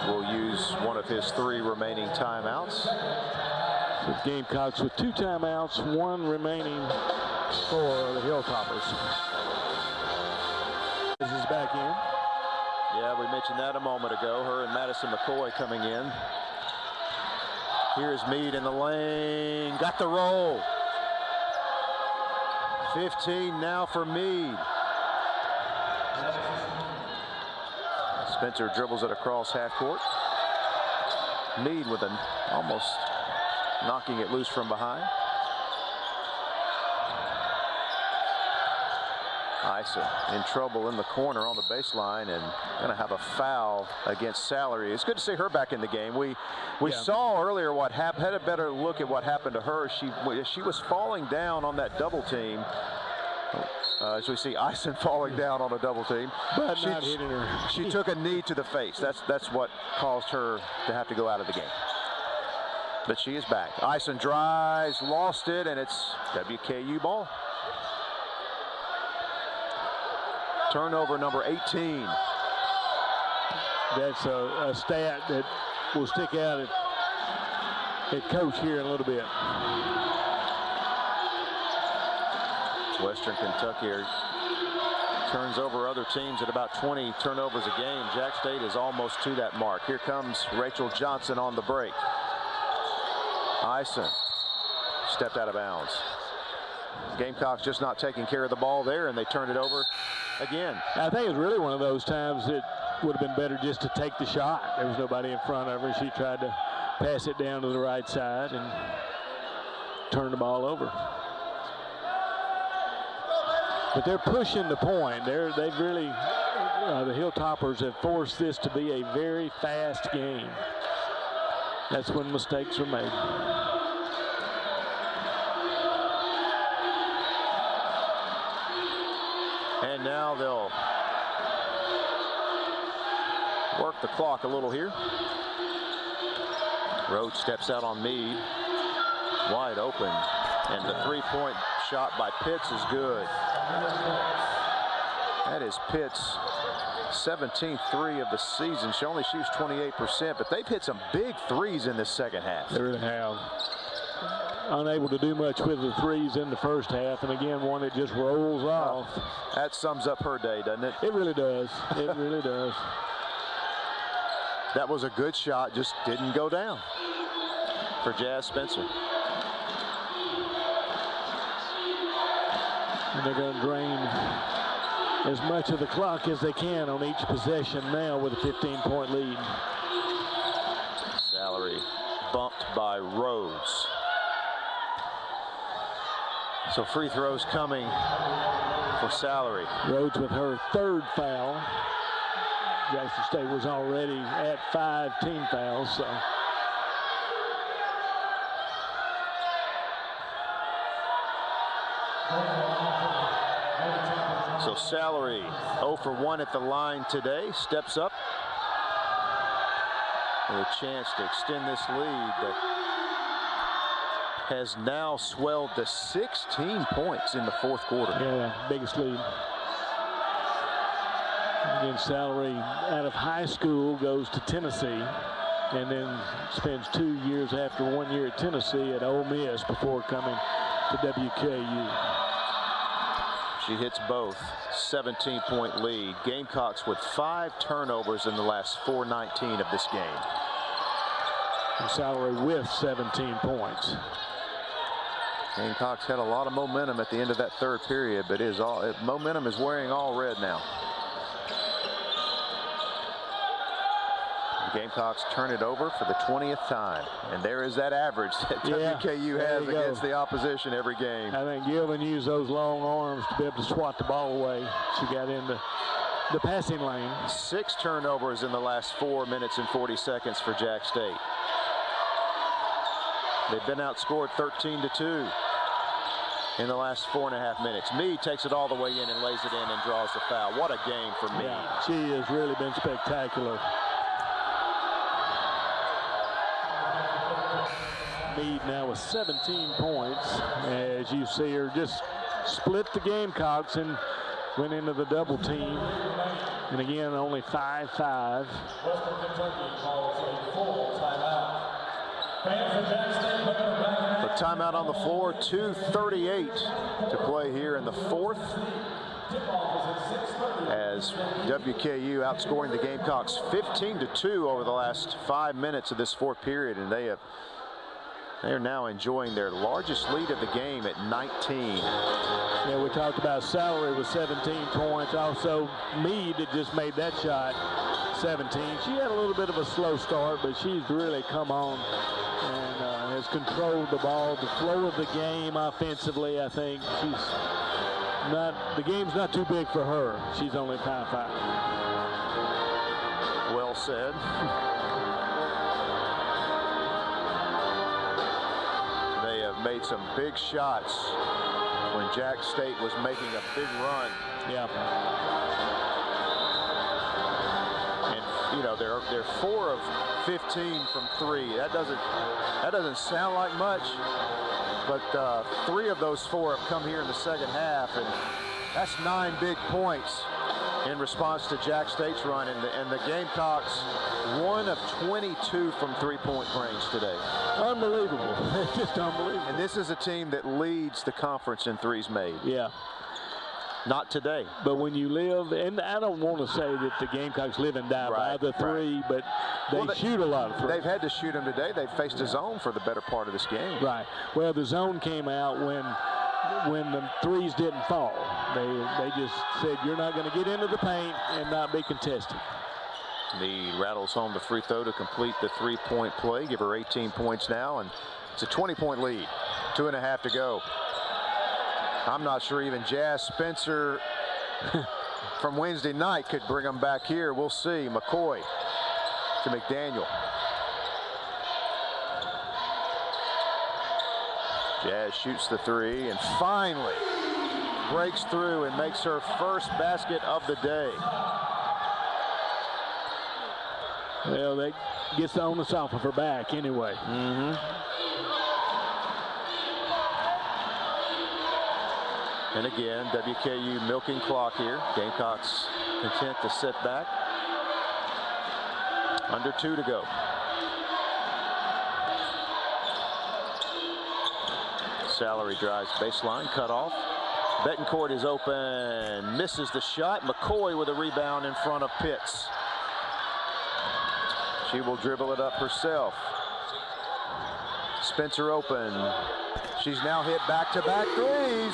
will use one of his 3 remaining timeouts. The Gamecocks with 2 timeouts, 1 remaining for the Hilltoppers. This is back in. Yeah, we mentioned that a moment ago. Her and Madison McCoy coming in. Here's Meade in the lane. Got the roll. 15 now for Meade. Spencer dribbles it across half court. Meade with an almost knocking it loose from behind. Ison in trouble in the corner on the baseline and going to have a foul against Salary. It's good to see her back in the game. We saw earlier what happened. Had a better look at what happened to her. She was falling down on that double team. As we see Ison falling down on a double team. But not hitting her. She took a knee to the face. That's what caused her to have to go out of the game. But she is back. Ison drives, lost it, and it's WKU ball. Turnover number 18. That's a stat that will stick out at Coach here in a little bit. Western Kentucky turns over other teams at about 20 turnovers a game. Jax State is almost to that mark. Here comes Rachel Johnson on the break. Ison stepped out of bounds. Gamecocks just not taking care of the ball there, and they turned it over again. I think it's really one of those times that would have been better just to take the shot. There was nobody in front of her. She tried to pass it down to the right side and turn the ball over. But they're pushing the point. They've really, the Hilltoppers have forced this to be a very fast game. That's when mistakes are made. And now they'll work the clock a little here. Rhodes steps out on Meade. Wide open. And the three-point shot by Pitts is good. That is Pitts' 17th three of the season. She only shoots 28%, but they've hit some big threes in this second half. They really have. Unable to do much with the threes in the first half, and again, one that just rolls off. That sums up her day, doesn't it? It really does. It really does. That was a good shot, just didn't go down for Jazz Spencer. And they're going to drain as much of the clock as they can on each possession now with a 15-point lead. Salary bumped by Rhodes. So free throws coming for Salary. Rhodes with her third foul. Jackson State was already at 5 team fouls, so. So Salary 0 for 1 at the line today, steps up with a chance to extend this lead that has now swelled to 16 points in the fourth quarter. Yeah, biggest lead. Again, Salary out of high school goes to Tennessee and then spends 2 years after 1 year at Tennessee at Ole Miss before coming to WKU. She hits both. 17-point lead. Gamecocks with 5 turnovers in the last 4:19 of this game. And Salary with 17 points. Gamecocks had a lot of momentum at the end of that third period, but momentum is wearing all red now. The Gamecocks turn it over for the 20th time, and there is that average that WKU has against the opposition every game. I think Gilvin used those long arms to be able to swat the ball away. She got into the passing lane. 6 turnovers in the last 4 minutes and 40 seconds for Jax State. They've been outscored 13-2 in the last 4.5 minutes. Meade takes it all the way in and lays it in and draws the foul. What a game for Meade. Yeah, she has really been spectacular. Meade now with 17 points. As you see her just split the Gamecocks and went into the double team. And again, only 5-5. The timeout on the floor, 2:38 to play here in the fourth. As WKU outscoring the Gamecocks 15-2 over the last 5 minutes of this fourth period, and they are now enjoying their largest lead of the game at 19. Yeah, we talked about Salary with 17 points. Also, Meade that just made that shot, 17. She had a little bit of a slow start, but she's really come on and has controlled the ball, the flow of the game offensively. I think the game's not too big for her. She's only 5'5". Well said. They have made some big shots when Jax State was making a big run. Yeah. And you know they're 4 of 15 from 3. That doesn't sound like much, but 3 of those 4 have come here in the second half, and that's 9 big points in response to Jax State's run. And the Gamecocks 1 of 22 from 3-point range today. Unbelievable. It's just unbelievable. And this is a team that leads the conference in threes made. Yeah. Not today. But when you live, and I don't want to say that the Gamecocks live and die by the 3, but they shoot a lot of threes. They've had to shoot them today. They've faced a zone for the better part of this game. Right. Well, the zone came out when the threes didn't fall. They just said, you're not going to get into the paint and not be contested. Meade rattles home the free throw to complete the three-point play. Give her 18 points now, and it's a 20-point lead. 2.5 to go. I'm not sure even Jazz Spencer from Wednesday night could bring them back here. We'll see. McCoy to McDaniel. Jazz shoots the three and finally breaks through and makes her first basket of the day. Well, that gets the onus off of her back anyway. And again, WKU milking clock here. Gamecocks content to sit back. Under 2 to go. Salary drives baseline, cut off. Betancourt is open, misses the shot. McCoy with a rebound in front of Pitts. She will dribble it up herself. Spencer open. She's now hit back-to-back threes.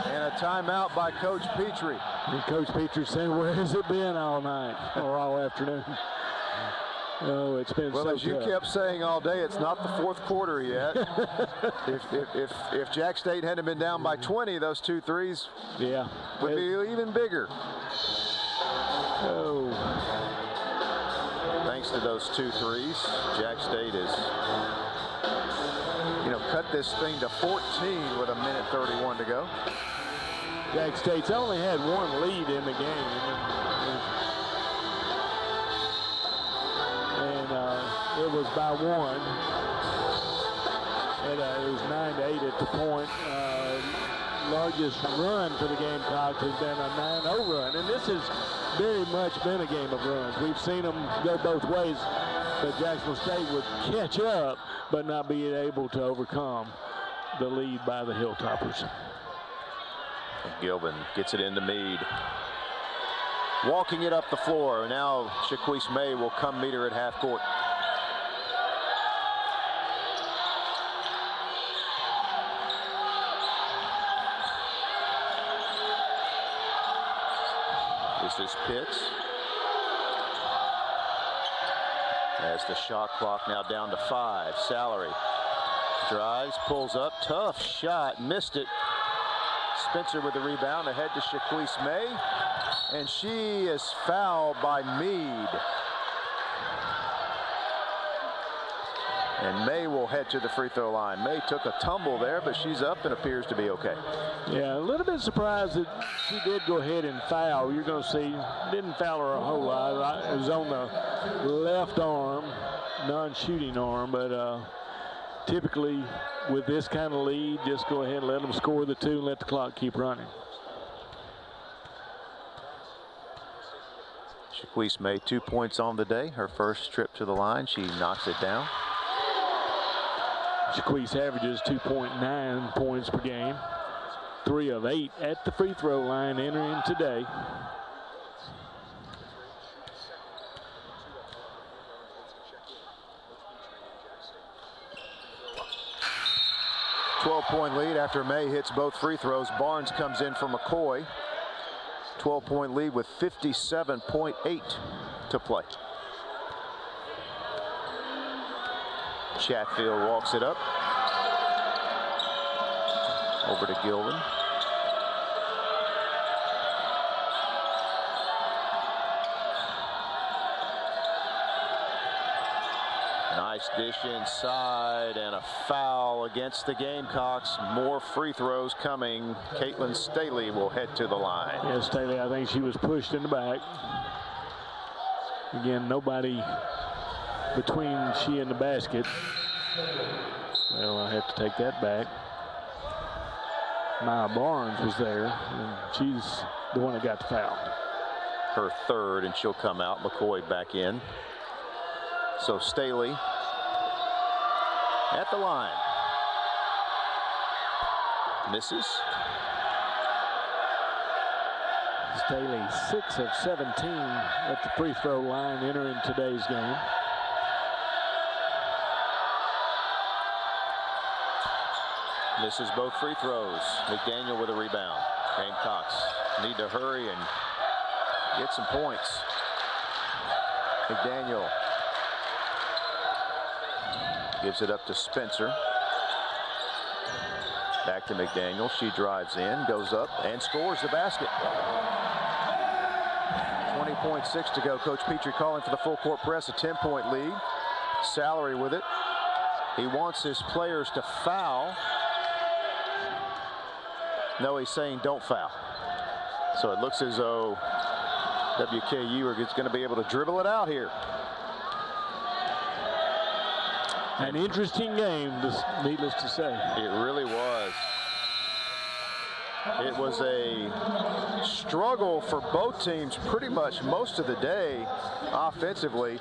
And a timeout by Coach Petrie. And Coach Petrie saying, where has it been all night or all afternoon? Oh, it's been well, so as you tough. kept saying all day, it's not the fourth quarter yet. if Jax State hadn't been down by 20, those 2 threes would be even bigger. Oh. Thanks to those 2 threes, Jax State has, cut this thing to 14 with 1:31 to go. Jax State's only had 1 lead in the game. And it was by 1. And it was 9-8 at the point. Largest run for the Gamecocks has been a 9-0 run. And this has very much been a game of runs. We've seen them go both ways, but Jacksonville State would catch up, but not be able to overcome the lead by the Hilltoppers. Gilbin gets it into Meade. Walking it up the floor. Now Shaquise May will come meet her at half court. This is Pitts. As the shot clock now down to 5. Salary drives, pulls up, tough shot, missed it. Spencer with the rebound, ahead to Shaquise May, and she is fouled by Meade. And May will head to the free throw line. May took a tumble there, but she's up and appears to be okay. Yeah, a little bit surprised that she did go ahead and foul. You're going to see, didn't foul her a whole lot. It was on the left arm, non-shooting arm, but typically with this kind of lead, just go ahead and let them score the 2 and let the clock keep running. Shaquise May 2 points on the day. Her first trip to the line, she knocks it down. Shaquise averages 2.9 points per game. 3 of 8 at the free throw line entering today. .12-point lead after May hits both free throws. Barnes comes in for McCoy. 12-point lead with 57.8 to play. Chatfield walks it up. Over to Gilvin. Nice dish inside and a foul against the Gamecocks. More free throws coming. Caitlin Staley will head to the line. Yeah, Staley, I think she was pushed in the back. Again, nobody between she and the basket. Well, I have to take that back. Maya Barnes was there, and she's the one that got the foul. Her third, and she'll come out. McCoy back in. So Staley at the line. Misses. Staley 6 of 17 at the free throw line entering today's game. Misses both free throws. McDaniel with a rebound. Gamecocks need to hurry and get some points. McDaniel gives it up to Spencer. Back to McDaniel. She drives in, goes up, and scores the basket. 20.6 to go. Coach Petrie calling for the full court press, a 10-point lead. Salary with it. He wants his players to foul. No, he's saying don't foul. So it looks as though WKU is going to be able to dribble it out here. An interesting game, needless to say. It really was. It was a struggle for both teams pretty much most of the day offensively.